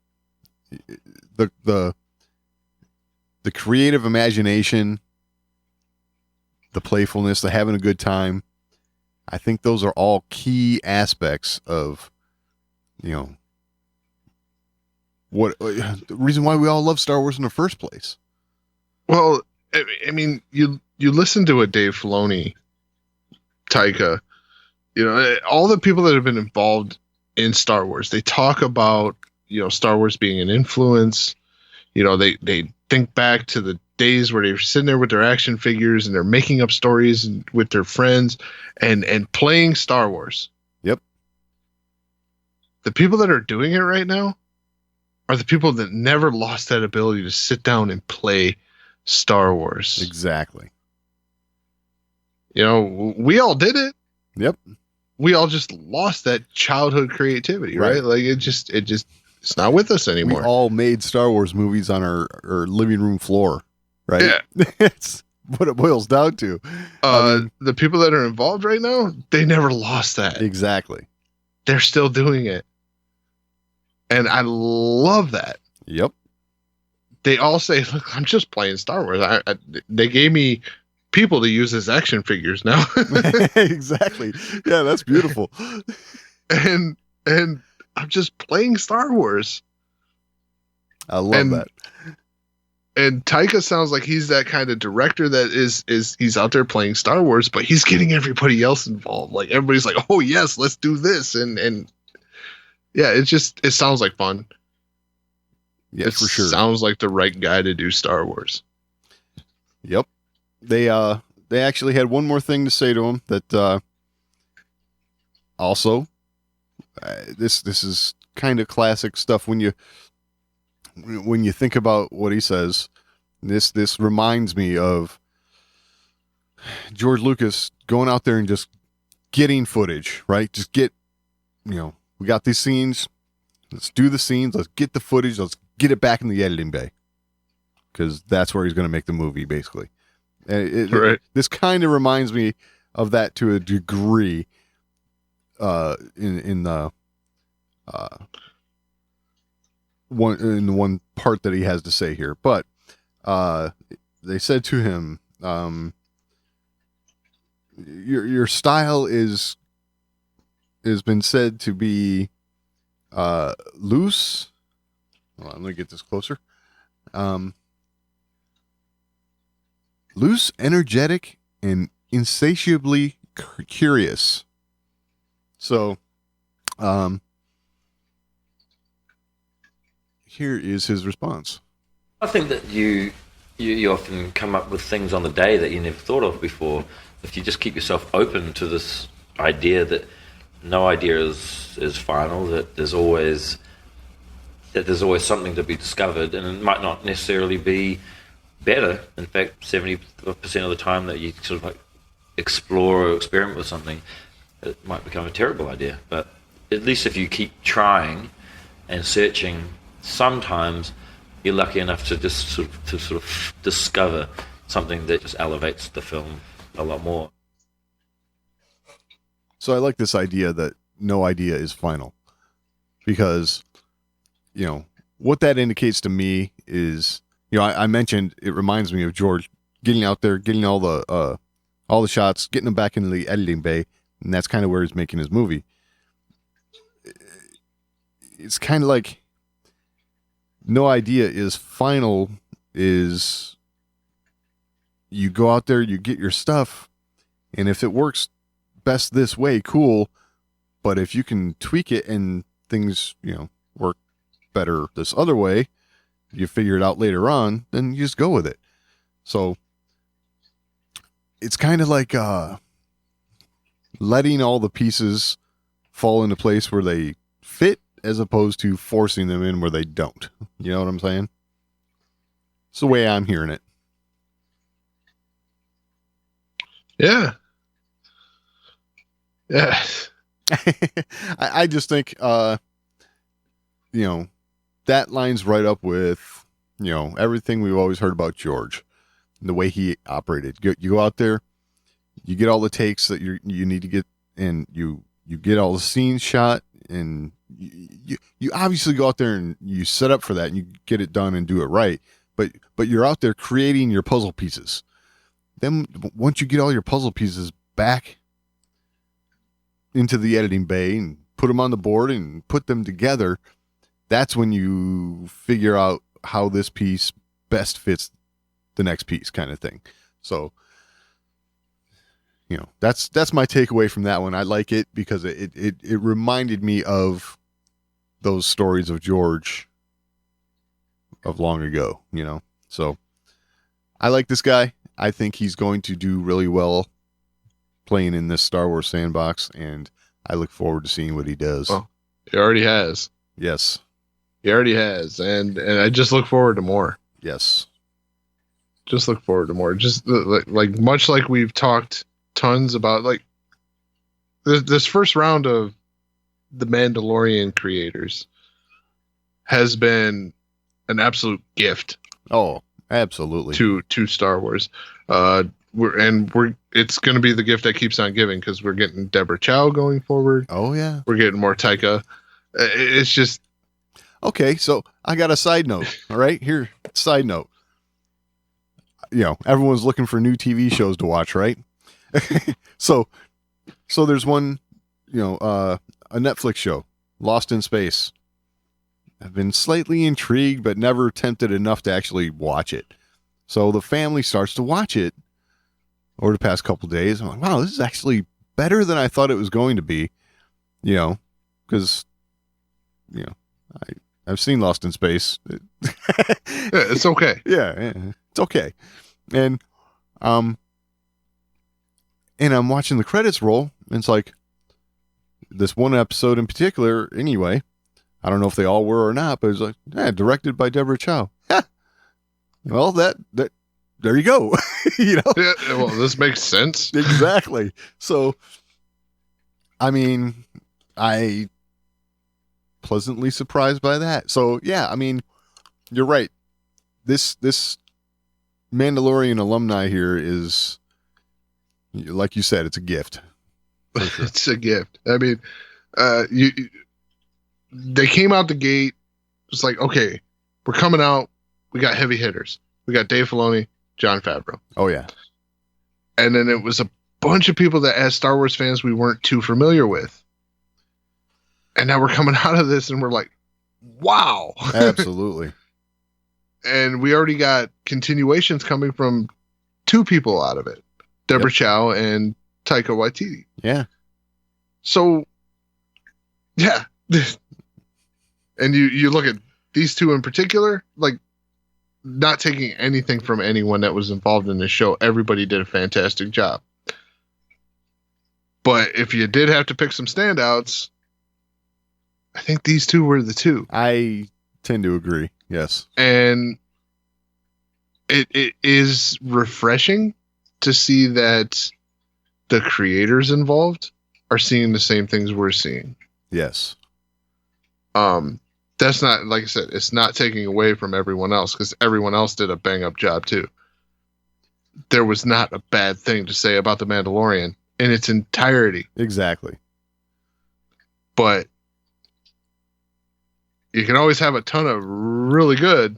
creative imagination, the playfulness, the having a good time. I think those are all key aspects of, what the reason why we all love Star Wars in the first place. Well, I mean, you listen to a Dave Filoni, Taika, all the people that have been involved in Star Wars, they talk about, Star Wars being an influence. They think back to the days where they were sitting there with their action figures and they're making up stories with their friends and playing Star Wars. Yep. The people that are doing it right now are the people that never lost that ability to sit down and play Star Wars. Exactly. We all did it. Yep. We all just lost that childhood creativity, right? Like it's not with us anymore. We all made Star Wars movies on our living room floor, right? Yeah. It's what it boils down to. The people that are involved right now, they never lost that. Exactly. They're still doing it. And I love that. Yep. they all say, "Look, I'm just playing Star Wars. They gave me people to use as action figures now." Exactly. Yeah, that's beautiful. and I'm just playing Star Wars. I love that. And Taika sounds like he's that kind of director that is he's out there playing Star Wars, but he's getting everybody else involved. Like everybody's like, "Oh yes, let's do this," and yeah, it sounds like fun. Yeah, for sure. Sounds like the right guy to do Star Wars. Yep. They actually had one more thing to say to him that also this is kind of classic stuff when you think about what he says. This reminds me of George Lucas going out there and just getting footage, right? Just get, we got these scenes. Let's do the scenes. Let's get the footage. Let's get it back in the editing bay, because that's where he's going to make the movie, basically. And this kind of reminds me of that to a degree. In the one part that he has to say here, but they said to him, your style has been said to be loose. Hold on, let me get this closer. Loose, energetic, and insatiably curious. So, here is his response. I think that you often come up with things on the day that you never thought of before. If you just keep yourself open to this idea that no idea is final, that there's always something to be discovered, and it might not necessarily be better. In fact, 70% of the time that you sort of like explore or experiment with something, it might become a terrible idea. But at least if you keep trying and searching, sometimes you're lucky enough to just sort of discover something that just elevates the film a lot more. So I like this idea that no idea is final, because what that indicates to me is, I mentioned it reminds me of George getting out there, getting all the shots, getting them back into the editing bay, and that's kind of where he's making his movie. It's kind of like no idea is final. Is you go out there, you get your stuff, and if it works best this way, cool. But if you can tweak it and things, work better this other way, you figure it out later on, then you just go with it. So it's kind of like letting all the pieces fall into place where they fit, as opposed to forcing them in where they don't. You know what I'm saying? It's the way I'm hearing it. Yeah. Yeah. I just think, that lines right up with, everything we've always heard about George, and the way he operated. You go out there, you get all the takes that you need to get, and you get all the scenes shot, and you obviously go out there and you set up for that, and you get it done and do it right. But you're out there creating your puzzle pieces. Then once you get all your puzzle pieces back into the editing bay and put them on the board and put them together, that's when you figure out how this piece best fits the next piece, kind of thing. So, that's my takeaway from that one. I like it because it reminded me of those stories of George of long ago, So I like this guy. I think he's going to do really well playing in this Star Wars sandbox, and I look forward to seeing what he does. Well, he already has. Yes. He already has, and I just look forward to more. Yes. Just look forward to more. Just like much like we've talked tons about, like this first round of the Mandalorian creators has been an absolute gift. Oh, absolutely. To Star Wars. It's going to be the gift that keeps on giving, because we're getting Deborah Chow going forward. Oh yeah. We're getting more Taika. It's just, Okay, so I got a side note. All right, here, side note. Everyone's looking for new TV shows to watch, right? so there's one, a Netflix show, Lost in Space. I've been slightly intrigued, but never tempted enough to actually watch it. So the family starts to watch it over the past couple days. I'm like, wow, this is actually better than I thought it was going to be. Because I've seen Lost in Space. Yeah, it's okay. Yeah, it's okay. And I'm watching the credits roll, and it's like this one episode in particular. Anyway, I don't know if they all were or not, but it's like, directed by Deborah Chow. Yeah. Well, that there you go. Yeah, well, this makes sense. Exactly. So, I mean, I pleasantly surprised by that. So, yeah, I mean, you're right. This Mandalorian alumni here is, like you said, it's a gift. Sure. It's a gift. I mean, they came out the gate. It's like, okay, we're coming out. We got heavy hitters. We got Dave Filoni, Jon Favreau. Oh, yeah. And then it was a bunch of people that, as Star Wars fans, we weren't too familiar with. And now we're coming out of this and we're like, wow. Absolutely. And we already got continuations coming from two people out of it, Deborah Chow and Taika Waititi. Yeah. So, yeah. And you look at these two in particular, like, not taking anything from anyone that was involved in this show. Everybody did a fantastic job. But if you did have to pick some standouts, I think these two were the two. I tend to agree. Yes. And it is refreshing to see that the creators involved are seeing the same things we're seeing. Yes. That's not, like I said, it's not taking away from everyone else, because everyone else did a bang up job too. There was not a bad thing to say about The Mandalorian in its entirety. Exactly. But you can always have a ton of really good,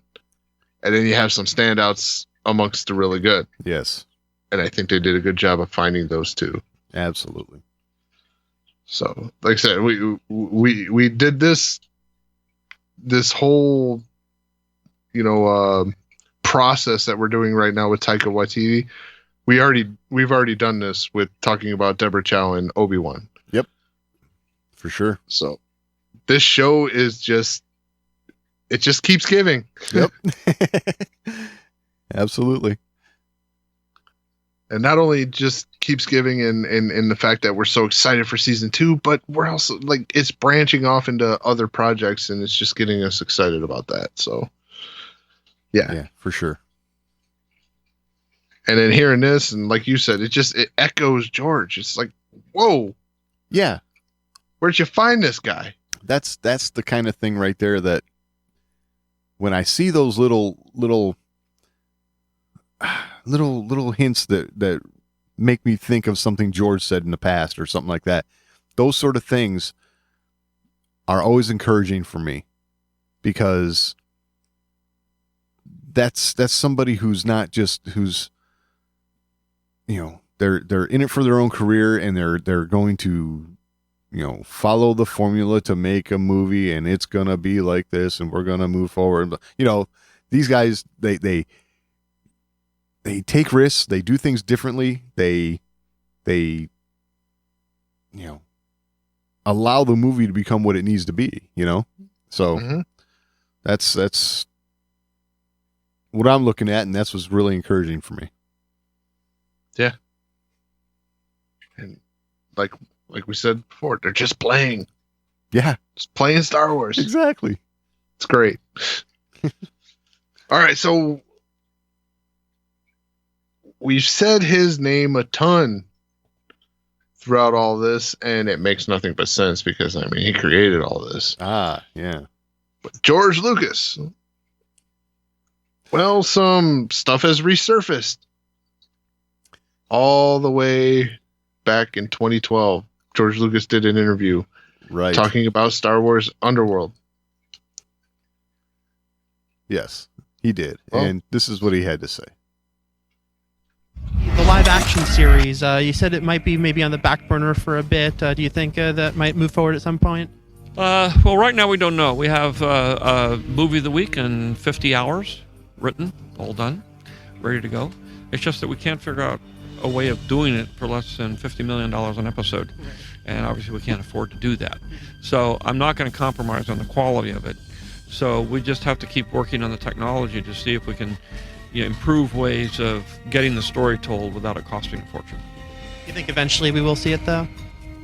and then you have some standouts amongst the really good. Yes. And I think they did a good job of finding those two. Absolutely. So, like I said, we did this whole, process that we're doing right now with Taika Waititi. We've already done this with talking about Deborah Chow and Obi-Wan. Yep. For sure. So this show is it just keeps giving. Yep. Absolutely. And not only just keeps giving in the fact that we're so excited for season 2, but we're also, like, it's branching off into other projects, and it's just getting us excited about that. So, yeah. Yeah, for sure. And then hearing this, and like you said, it echoes George. It's like, whoa. Yeah. Where'd you find this guy? That's the kind of thing right there that when I see those little hints that make me think of something George said in the past or something like that, those sort of things are always encouraging for me, because that's somebody who's not just they're in it for their own career, and they're going to follow the formula to make a movie, and it's gonna be like this, and we're gonna move forward. These guys, they take risks, they do things differently, they allow the movie to become what it needs to be, so that's what I'm looking at, and that's what's really encouraging for me. Yeah. And like we said before, they're just playing. Yeah. Just playing Star Wars. Exactly. It's great. All right, so we've said his name a ton throughout all this, and it makes nothing but sense, because, I mean, he created all this. Ah, yeah. But George Lucas. Well, some stuff has resurfaced. All the way back in 2012, George Lucas did an interview Right. talking about Star Wars Underworld. Yes, he did. Oh. And this is what he had to say. The live action series, you said it might be maybe on the back burner for a bit. Do you think that might move forward at some point? Well, right now we don't know. We have a movie of the week in 50 hours, written, all done, ready to go. It's just that we can't figure out a way of doing it for less than $50 million an episode. And obviously we can't afford to do that. So I'm not going to compromise on the quality of it. So we just have to keep working on the technology to see if we can improve ways of getting the story told without it costing a fortune. You think eventually we will see it, though?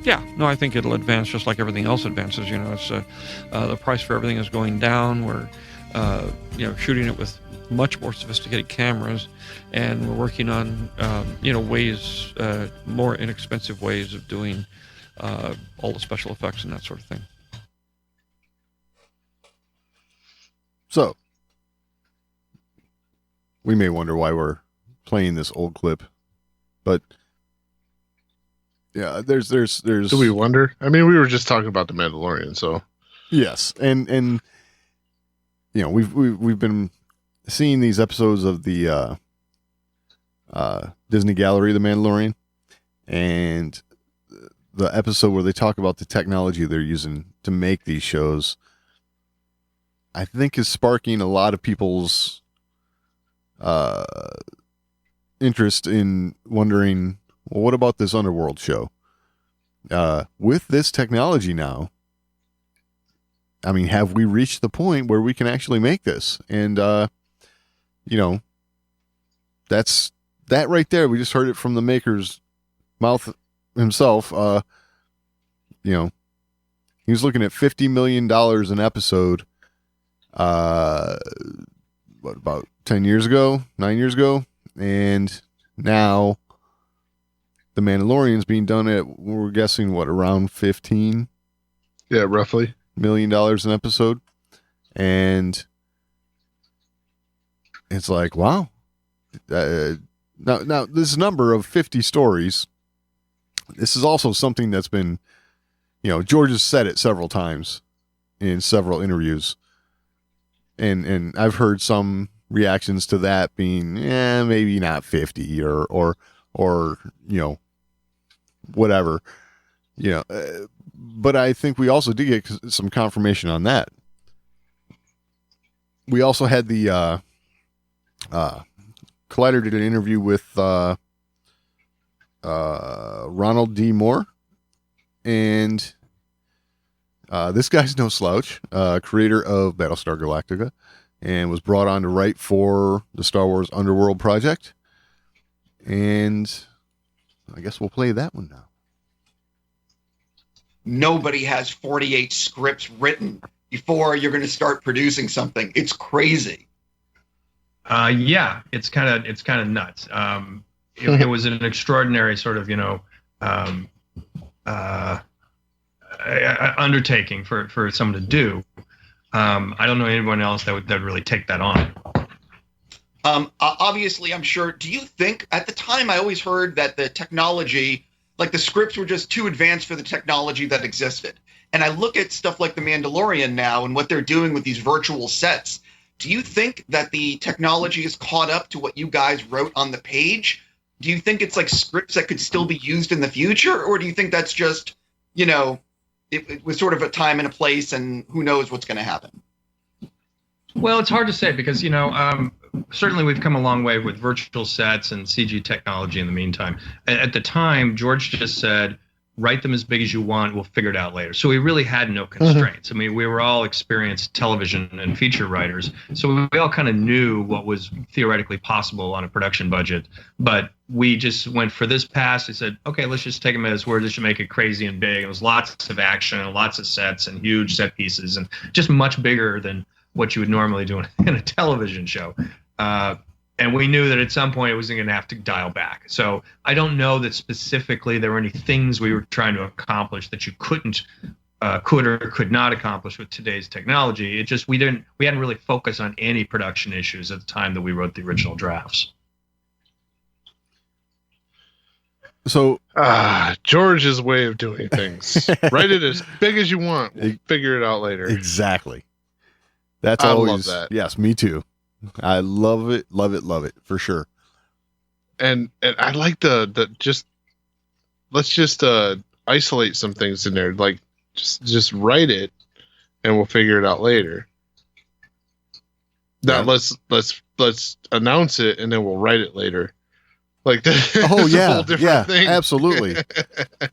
Yeah, no, I think it'll advance just like everything else advances. It's the price for everything is going down. We're shooting it with much more sophisticated cameras, and we're working on ways, more inexpensive ways of doing all the special effects and that sort of thing. So, we may wonder why we're playing this old clip, but yeah, there's. Do we wonder? I mean, we were just talking about the Mandalorian, so yes, and we've been seeing these episodes of the Disney Gallery, The Mandalorian, and the episode where they talk about the technology they're using to make these shows, I think is sparking a lot of people's interest in wondering, well, what about this Underworld show? With this technology now, I mean, have we reached the point where we can actually make this? And, that's that right there. We just heard it from the maker's mouth himself. He was looking at $50 million an episode. What, about 10 years ago, 9 years ago? And now the Mandalorian's being done at, we're guessing, what, around 15? Yeah, roughly. $1 million an episode. And it's like, wow. Now this number of 50 stories, this is also something that's been, George has said it several times in several interviews. And I've heard some reactions to that being, maybe not 50 or whatever, but I think we also did get some confirmation on that. We also had the Collider did an interview with Ronald D. Moore, and this guy's no slouch, creator of Battlestar Galactica, and was brought on to write for the Star Wars Underworld project. And I guess we'll play that one now. Nobody has 48 scripts written before you're going to start producing something. It's crazy. Yeah, it's kind of nuts. It was an extraordinary sort of, undertaking for someone to do. I don't know anyone else that would really take that on. Obviously, I'm sure. Do you think at the time I always heard that the technology, like the scripts were just too advanced for the technology that existed? And I look at stuff like The Mandalorian now and what they're doing with these virtual sets. Do you think that the technology is caught up to what you guys wrote on the page? Do you think it's like scripts that could still be used in the future? Or do you think that's just, it was sort of a time and a place and who knows what's going to happen? Well, it's hard to say because, certainly we've come a long way with virtual sets and CG technology in the meantime. At the time, George just said, write them as big as you want. We'll figure it out later. So we really had no constraints. I mean, we were all experienced television and feature writers. So we all kind of knew what was theoretically possible on a production budget. But we just went for this pass. We said, okay, let's just take them at his word. This should make it crazy and big. It was lots of action and lots of sets and huge set pieces and just much bigger than what you would normally do in a television show. And we knew that at some point it was going to have to dial back. So I don't know that specifically there were any things we were trying to accomplish that you could or could not accomplish with today's technology. It just we hadn't really focused on any production issues at the time that we wrote the original drafts. So George's way of doing things. Write it as big as you want. We'll figure it out later. Exactly. That's I always love that. Yes, me too. I love it, for sure. And I like the just let's just isolate some things in there. Like just write it, and we'll figure it out later. Now let's announce it, and then we'll write it later. Like that. Oh a yeah, whole different thing. Absolutely.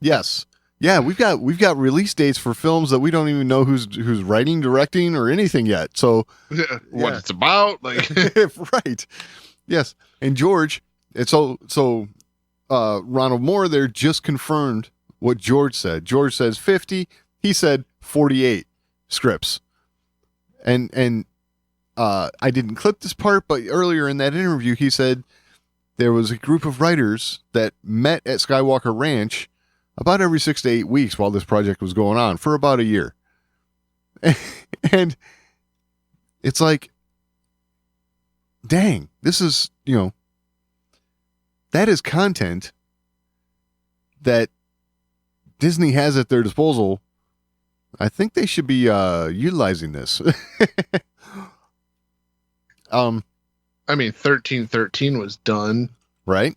Yes. Yeah, we've got release dates for films that we don't even know who's writing, directing, or anything yet. So what it's about, like right. Yes. And George, Ronald Moore there just confirmed what George said. George says 50, he said 48 scripts. And I didn't clip this part, but earlier in that interview he said there was a group of writers that met at Skywalker Ranch about every 6 to 8 weeks while this project was going on for about a year. And it's like, dang, this is, that is content that Disney has at their disposal. I think they should be utilizing this. I mean, 1313 was done, right?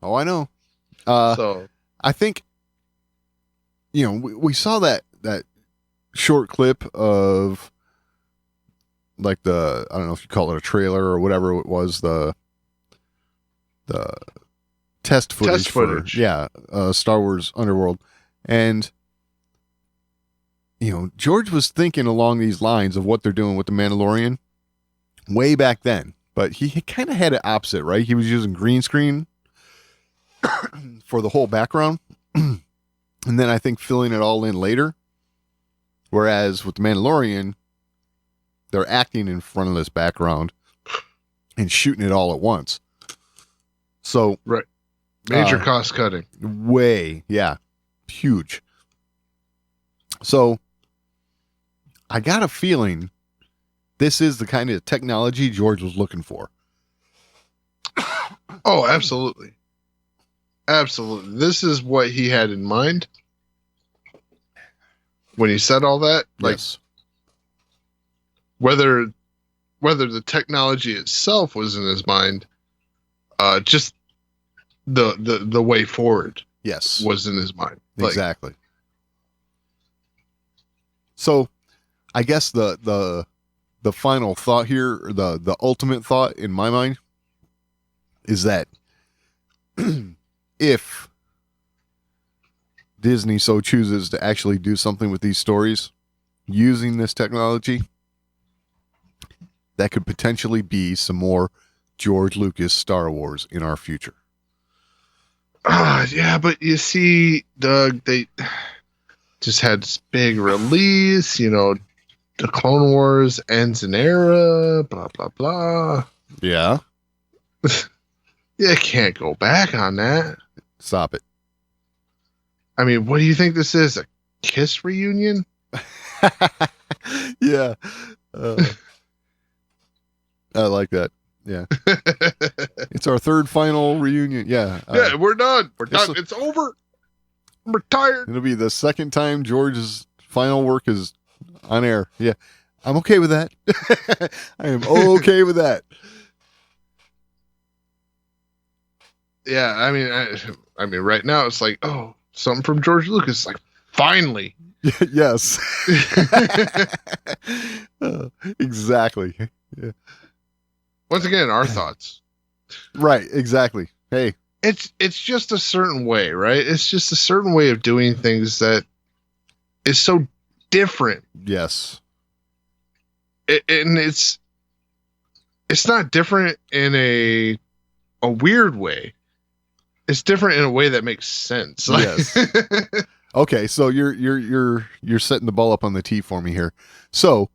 Oh, I know. So I think, we saw that short clip of like I don't know if you call it a trailer or whatever it was, the test footage. Star Wars Underworld. And, George was thinking along these lines of what they're doing with the Mandalorian way back then, but he kind of had it opposite, right? He was using green screen for the whole background, and then I think filling it all in later. Whereas with the Mandalorian, they're acting in front of this background and shooting it all at once. So right, major cost cutting, huge. So I got a feeling this is the kind of technology George was looking for. Oh, absolutely. Absolutely. This is what he had in mind when he said all that. Like, yes. Whether the technology itself was in his mind, just the way forward, yes, was in his mind. Exactly. So, I guess the final thought here, or the ultimate thought in my mind, is that if Disney so chooses to actually do something with these stories using this technology, that could potentially be some more George Lucas Star Wars in our future. Yeah, but you see, Doug, they just had this big release, the Clone Wars ends an era, blah, blah, blah. Yeah. You can't go back on that. Stop it. I mean, what do you think this is? A Kiss reunion? Yeah. I like that. Yeah. It's our third final reunion. Yeah. Yeah, we're done. We're done. It's over. I'm retired. It'll be the second time George's final work is on air. Yeah. I'm okay with that. I am okay with that. Yeah, I mean, right now it's like, oh, something from George Lucas. Like, finally. Yes. Exactly. Yeah. Once again, our thoughts. Right. Exactly. Hey, it's just a certain way, right? It's just a certain way of doing things that is so different. Yes. And it's not different in a weird way. It's different in a way that makes sense. Yes. Okay, so you're setting the ball up on the tee for me here. So,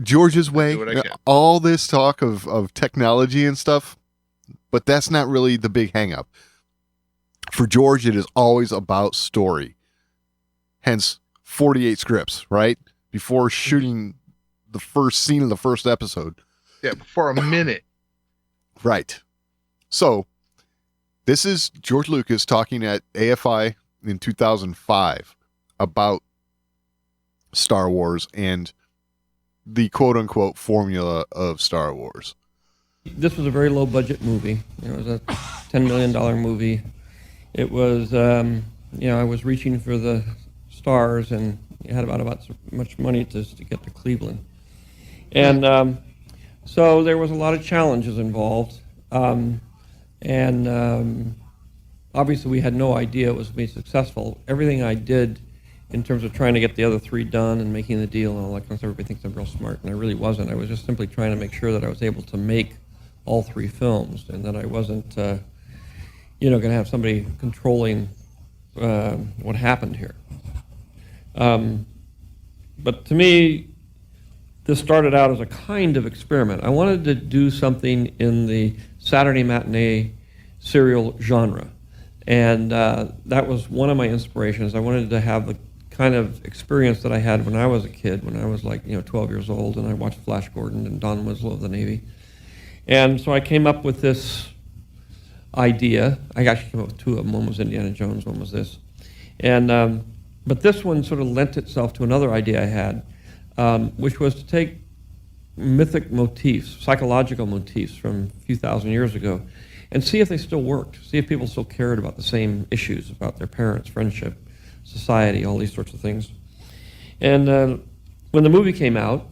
George's way, all this talk of technology and stuff, but that's not really the big hang up. For George, it is always about story. Hence 48 scripts, right? Before shooting the first scene of the first episode. Yeah, for a minute. Right. So, this is George Lucas talking at AFI in 2005 about Star Wars and the quote unquote formula of Star Wars? This was a very low budget movie. It was a $10 million movie. It was, I was reaching for the stars, and you had about so much money to get to Cleveland. And so there was a lot of challenges involved. Obviously we had no idea it was going to be successful. Everything I did in terms of trying to get the other three done and making the deal and all that kind of stuff, everybody thinks I'm real smart, and I really wasn't. I was just simply trying to make sure that I was able to make all three films, and that I wasn't, going to have somebody controlling what happened here. But to me, this started out as a kind of experiment. I wanted to do something in the Saturday matinee serial genre, and that was one of my inspirations. I wanted to have the kind of experience that I had when I was a kid, when I was 12 years old, and I watched Flash Gordon and Don Winslow of the Navy. And so I came up with this idea. I actually came up with two of them. One was Indiana Jones, one was this. And but this one sort of lent itself to another idea I had, which was to take mythic motifs, psychological motifs from a few thousand years ago, and see if they still worked, see if people still cared about the same issues, about their parents, friendship, society, all these sorts of things. And when the movie came out,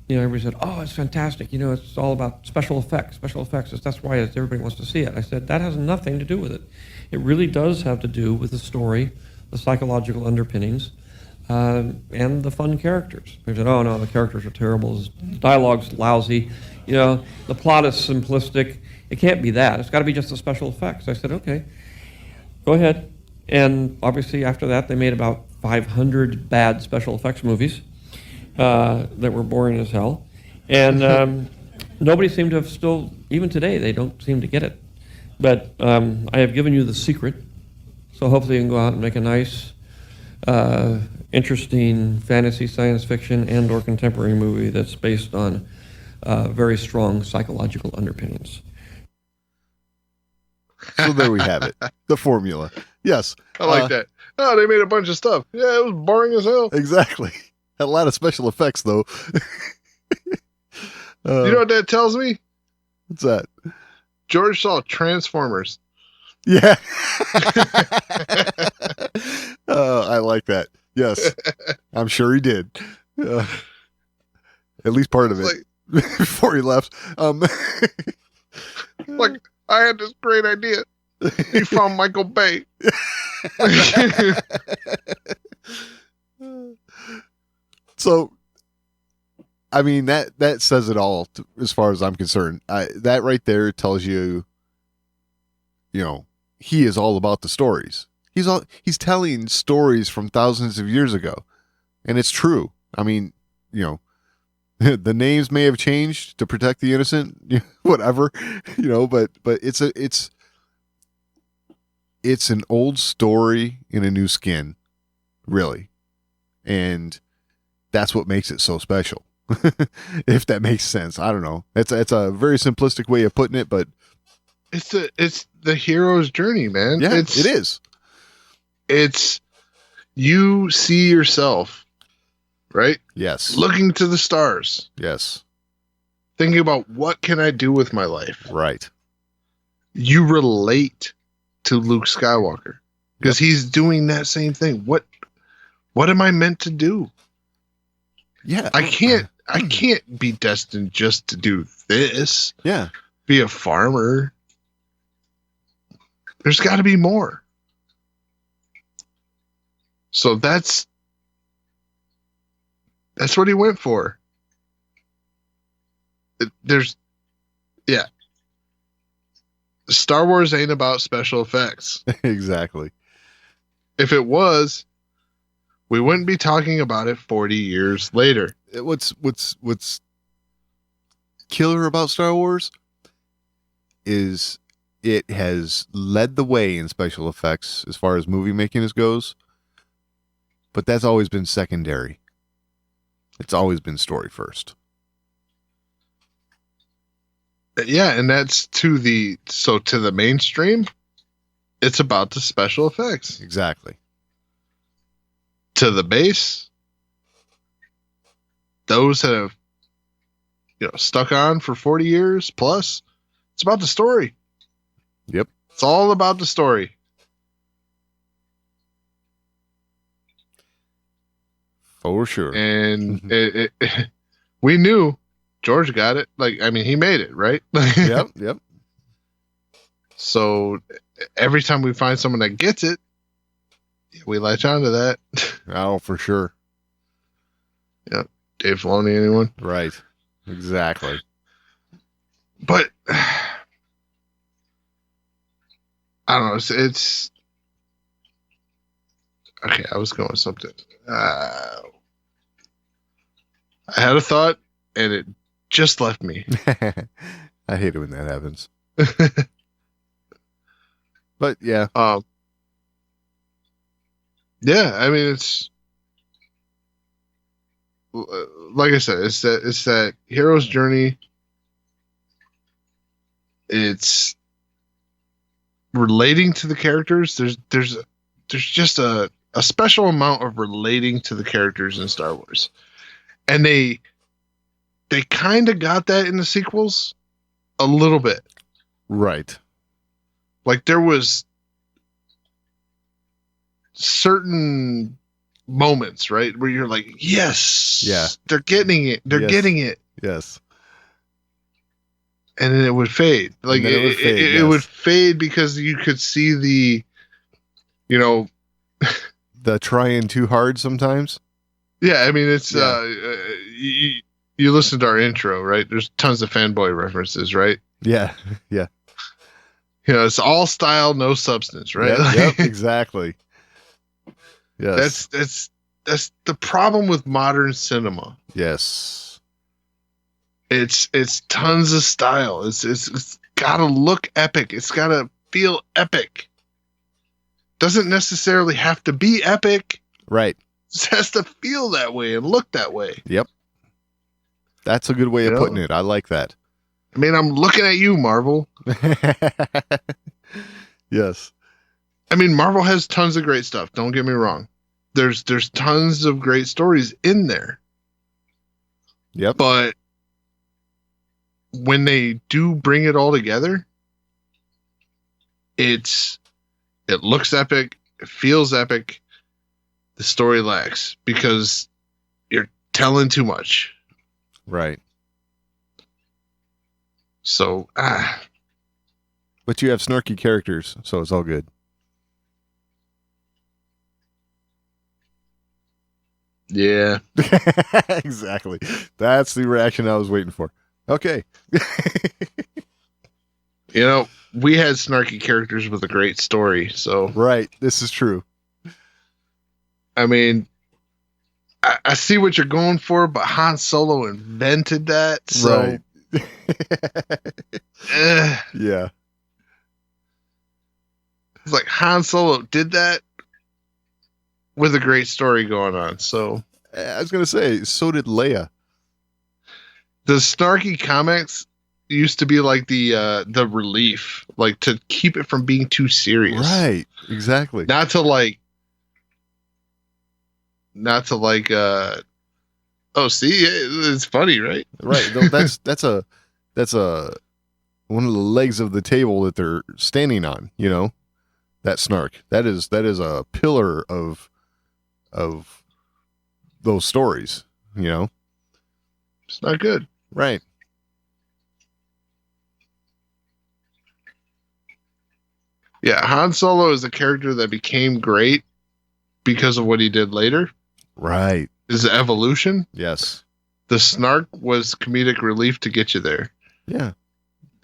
everybody said, "Oh, it's fantastic. It's all about special effects. Special effects. That's why everybody wants to see it." I said, that has nothing to do with it. It really does have to do with the story, the psychological underpinnings, and the fun characters. They said, "Oh no, the characters are terrible. The dialogue's lousy. The plot is simplistic. It can't be that. It's got to be just the special effects." I said, "Okay, go ahead." And obviously, after that, they made about 500 bad special effects movies that were boring as hell, and nobody seemed to have still, even today, they don't seem to get it. But I have given you the secret, so hopefully you can go out and make a nice, interesting fantasy, science fiction, and/or contemporary movie that's based on very strong psychological underpinnings. So there we have it, the formula. Yes, I like that. Oh, they made a bunch of stuff. Yeah, it was boring as hell. Exactly. Had a lot of special effects, though. You know what that tells me? What's that? George saw Transformers. Yeah. I like that. Yes. I'm sure he did. At least part of it. Before he left. Like, I had this great idea. He found Michael Bay. So, I mean, that says it all as far as I'm concerned. That right there tells you, he is all about the stories. He's telling stories from thousands of years ago, and it's true. I mean, the names may have changed to protect the innocent, whatever, but it's an old story in a new skin, really, and that's what makes it so special. If that makes sense. I don't know. It's a very simplistic way of putting it, but it's the hero's journey, man. Yeah, it is. It's you see yourself, right? Yes. Looking to the stars. Yes. Thinking about what can I do with my life? Right. You relate to Luke Skywalker because he's doing that same thing. What am I meant to do? Yeah. I can't be destined just to do this. Yeah. Be a farmer. There's got to be more. So that's what he went for. Star Wars ain't about special effects. Exactly. If it was, we wouldn't be talking about it 40 years later. What's killer about Star Wars is it has led the way in special effects as far as movie making goes, but that's always been secondary. It's always been story first. Yeah, and that's to the mainstream, it's about the special effects. Exactly. To the base, those have, stuck on for 40 years plus. It's about the story. Yep. It's all about the story. For sure. And we knew George got it. He made it, right? Yep. So every time we find someone that gets it, we latch onto that. Oh, for sure. Yep. Dave Filoni, anyone? Right. Exactly. But I don't know. It's okay. I was going with something. I had a thought, and it just left me. I hate it when that happens. But yeah. Yeah, I mean, it's like I said, it's that hero's journey. It's relating to the characters. There's just a special amount of relating to the characters in Star Wars, and they kind of got that in the sequels a little bit, right? Like there was certain moments, right, where you're like, yes, yeah, they're getting it, getting it, yes, and then it would fade. Like it would fade because you could see the, the trying too hard sometimes. Yeah, I mean it's you listen to our intro, right? There's tons of fanboy references, right? Yeah. It's all style, no substance, right? Yep, exactly. Yes. That's the problem with modern cinema. Yes. It's tons of style. It's gotta look epic. It's gotta feel epic. Doesn't necessarily have to be epic. Right. It has to feel that way and look that way. Yep. That's a good way of putting it. I like that. I mean, I'm looking at you, Marvel. Yes. I mean, Marvel has tons of great stuff. Don't get me wrong. There's tons of great stories in there. Yep. But when they do bring it all together, it looks epic. It feels epic. The story lacks because you're telling too much. Right. So, But you have snarky characters, so it's all good. Yeah. Exactly. That's the reaction I was waiting for. Okay. We had snarky characters with a great story, so. Right. This is true. I mean, I see what you're going for, but Han Solo invented that, so. Right. Yeah. It's like Han Solo did that with a great story going on. So I was going to say, so did Leia. The snarky comics used to be like the relief, like to keep it from being too serious. Right. Exactly. Not to like oh, see, it's funny, right? Right. No, that's a one of the legs of the table that they're standing on, that snark. That is a pillar of those stories, It's not good. Right. Yeah, Han Solo is a character that became great because of what he did later. Right. His evolution. Yes. The snark was comedic relief to get you there. Yeah.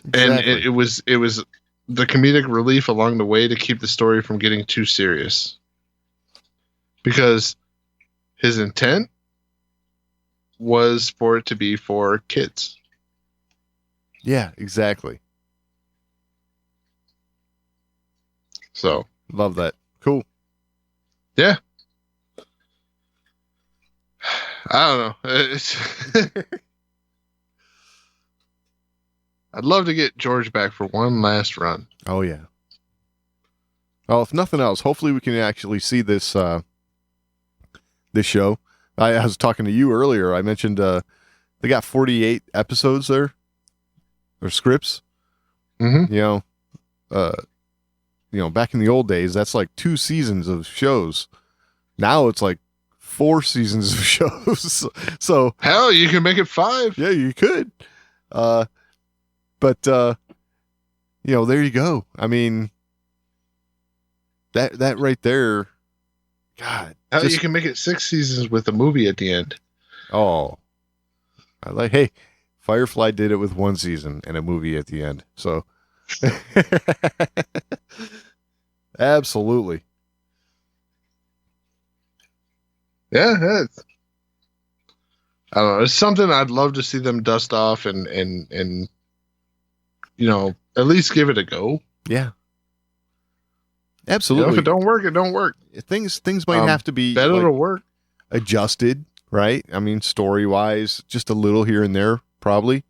Exactly. And it was the comedic relief along the way to keep the story from getting too serious. Because his intent was for it to be for kids. Yeah, exactly. So, love that. Cool. Yeah. I don't know. It's I'd love to get George back for one last run. Oh yeah. Well, if nothing else, hopefully we can actually see this this show. I was talking to you earlier. I mentioned they got 48 episodes there, or scripts. Mm-hmm. You know, back in the old days, that's like 2 seasons of shows. Now it's like 4 seasons of shows. So hell, you can make it 5. yeah, you could. But you know, there you go. I mean, that right there, God. Hell, you can make it 6 seasons with a movie at the end. Oh, hey, Firefly did it with 1 season and a movie at the end. So absolutely. Yeah, I don't know. It's something I'd love to see them dust off and you know, at least give it a go. Yeah. Absolutely. You know, if it don't work, it don't work. Things might have to be better to work. Adjusted, right? I mean, story-wise, just a little here and there, probably.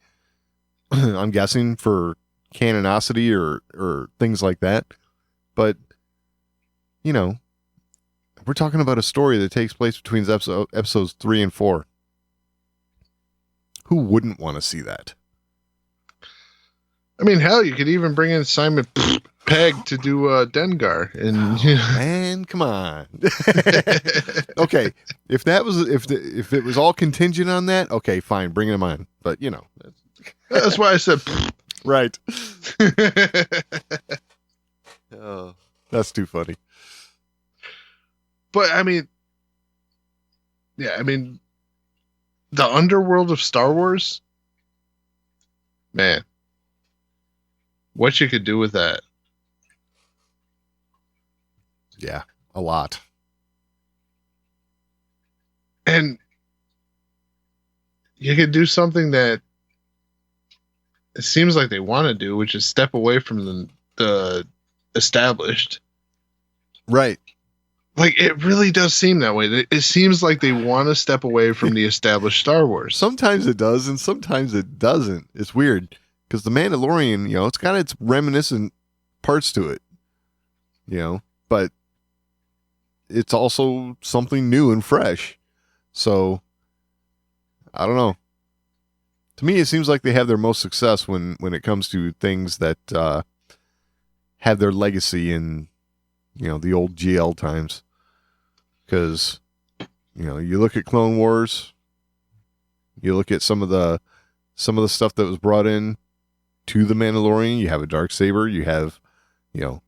I'm guessing for canonicity or things like that. But, you know, we're talking about a story that takes place between episodes 3 and 4. Who wouldn't want to see that? I mean, hell, you could even bring in Simon Pegg to do Dengar, and man, come on. Okay, if it was all contingent on that, okay, fine, bring him on. But you know, that's why I said right. Oh, that's too funny. But I mean, yeah, I mean, the underworld of Star Wars, man, what you could do with that. Yeah, a lot. And you could do something that it seems like they want to do, which is step away from the established. Right. Like, it really does seem that way. It seems like they want to step away from the established Star Wars. Sometimes it does, and sometimes it doesn't. It's weird. Because The Mandalorian, you know, it's got its reminiscent parts to it. You know, but it's also something new and fresh. So, I don't know. To me, it seems like they have their most success when it comes to things that have their legacy in, you know, the old GL times. Because, you know, you look at Clone Wars, you look at some of the stuff that was brought in to the Mandalorian. You have a Darksaber, you have, you know,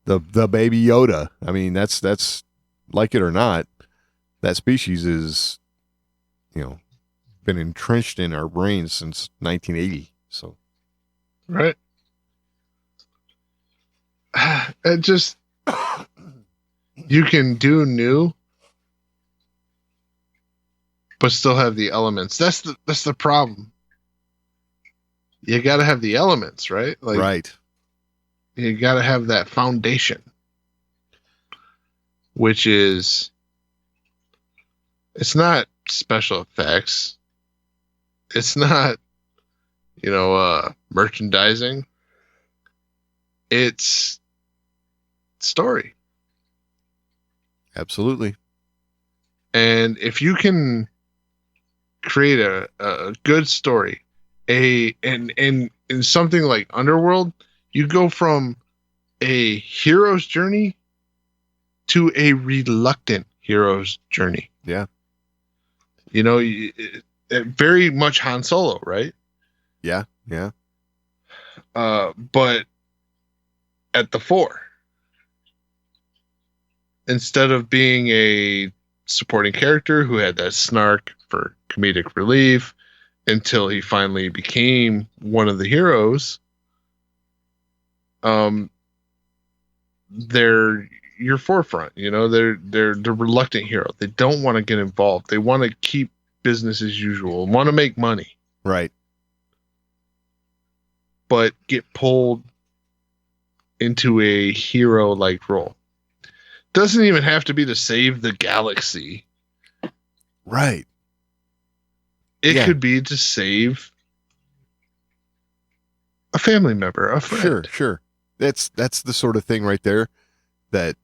the baby Yoda. I mean, that's like it or not, that species is, you know, been entrenched in our brains since 1980. So, right. It just, you can do new, but still have the elements. That's the problem. You got to have the elements, right? Like, right. You got to have that foundation, which is, it's not special effects. It's not, you know, merchandising. It's story. Absolutely. And if you can create a good story, and in something like Underworld, you go from a hero's journey to a reluctant hero's journey. Yeah. You know, very much Han Solo, right? Yeah. Yeah. But at the fore, instead of being a supporting character who had that snark for comedic relief until he finally became one of the heroes, they're your forefront. You know, they're the reluctant hero. They don't want to get involved. They want to keep business as usual, want to make money, right? But get pulled into a hero-like role. Doesn't even have to be to save the galaxy. Right. It could be to save a family member, a friend. Sure. That's the sort of thing right there that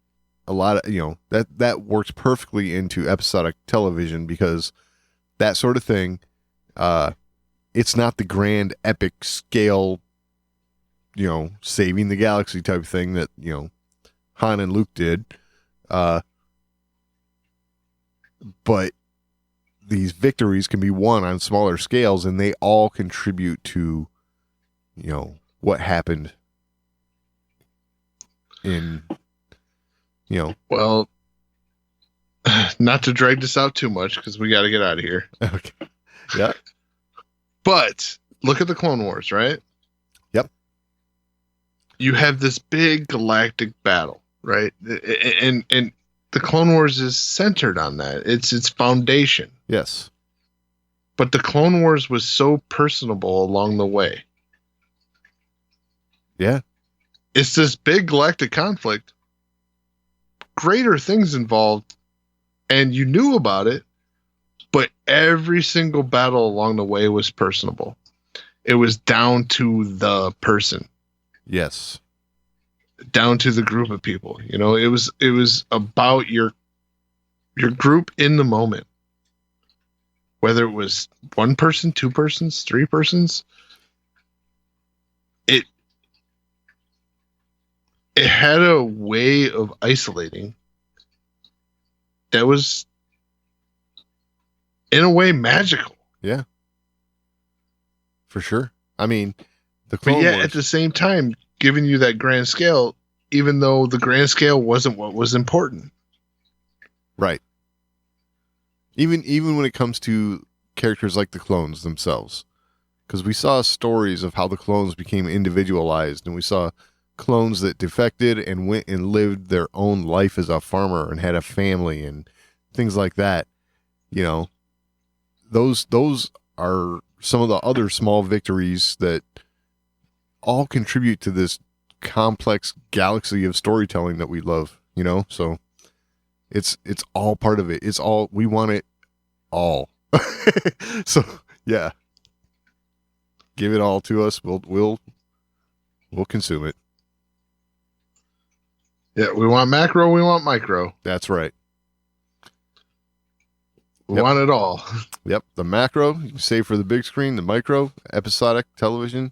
a lot of, that works perfectly into episodic television because that sort of thing, it's not the grand epic scale, saving the galaxy type thing that, Han and Luke did. But these victories can be won on smaller scales, and they all contribute to, what happened in, Well, not to drag this out too much because we got to get out of here. Okay. Yeah. But look at the Clone Wars, right? Yep. You have this big galactic battle, right? And the Clone Wars is centered on that. It's its foundation. Yes. But the Clone Wars was so personable along the way. Yeah. It's this big galactic conflict. Greater things involved, and you knew about it, but every single battle along the way was personable. It was down to the person. Yes. Down to the group of people. It was about your group in the moment. Whether it was one person, two persons, three persons, it had a way of isolating that was, in a way, magical. Yeah. For sure. I mean, But yet, at the same time, giving you that grand scale, even though the grand scale wasn't what was important. Right. Even when it comes to characters like the clones themselves. Because we saw stories of how the clones became individualized, and we saw clones that defected and went and lived their own life as a farmer and had a family and things like that. Those are some of the other small victories that all contribute to this complex galaxy of storytelling that we love, so it's all part of it. We want it all. So yeah, give it all to us. We'll consume it. Yeah, we want macro, we want micro. That's right. We want it all. Yep. The macro, you can save for the big screen. The micro, episodic television.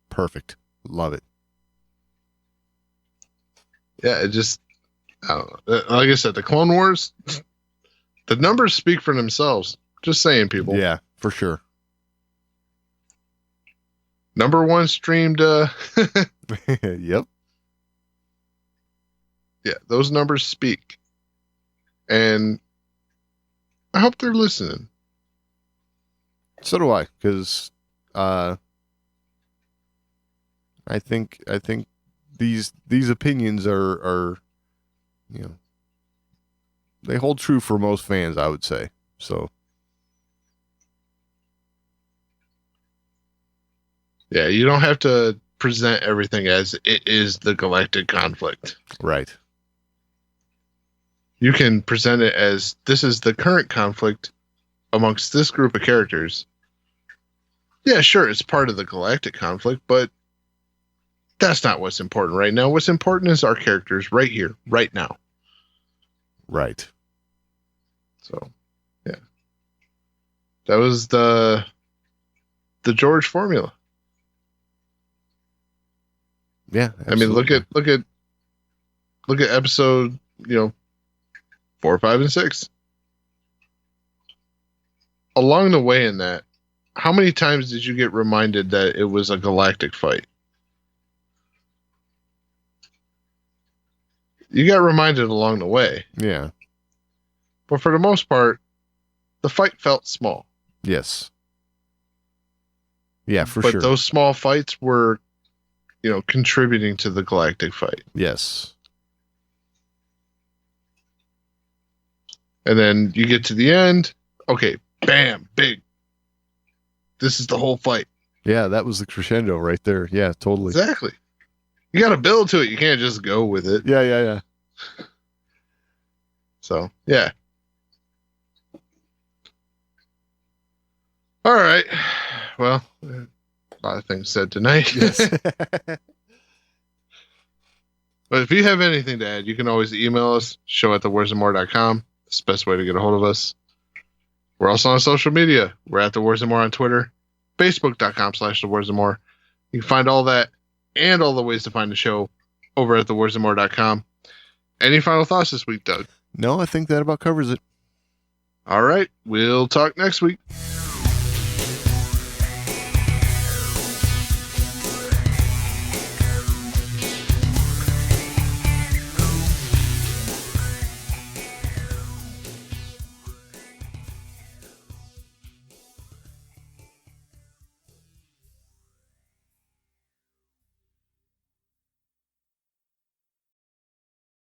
Perfect. Love it. Yeah, it just, I don't know. Like I said, the Clone Wars, the numbers speak for themselves. Just saying, people. Yeah, for sure. Number one streamed. Yep. Yeah, those numbers speak. And I hope they're listening. So do I, because I think these opinions are they hold true for most fans, I would say. So yeah, you don't have to present everything as it is the galactic conflict. Right. You can present it as this is the current conflict amongst this group of characters. Yeah, sure, it's part of the galactic conflict, but that's not what's important right now. What's important is our characters right here, right now. Right. So, yeah. That was the George formula. Yeah. Absolutely. I mean, look at episode, 4, 5, and 6. Along the way in that, how many times did you get reminded that it was a galactic fight? You got reminded along the way. Yeah. But for the most part, the fight felt small. Yes. Yeah, for sure. sure. But those small fights were, contributing to the galactic fight. Yes. And then you get to the end. Okay, bam, big. This is the whole fight. Yeah, that was the crescendo right there. Yeah, totally. Exactly. You got to build to it. You can't just go with it. Yeah. So, yeah. All right. Well, a lot of things said tonight. Yes. But if you have anything to add, you can always email us, show@thewarsandmore.com. It's the best way to get a hold of us. We're also on social media. We're at The Wars and More on Twitter, facebook.com/thewarsandmore. You can find all that and all the ways to find the show over at thewarsandmore.com. Any final thoughts this week, Doug? No, I think that about covers it. All right. We'll talk next week.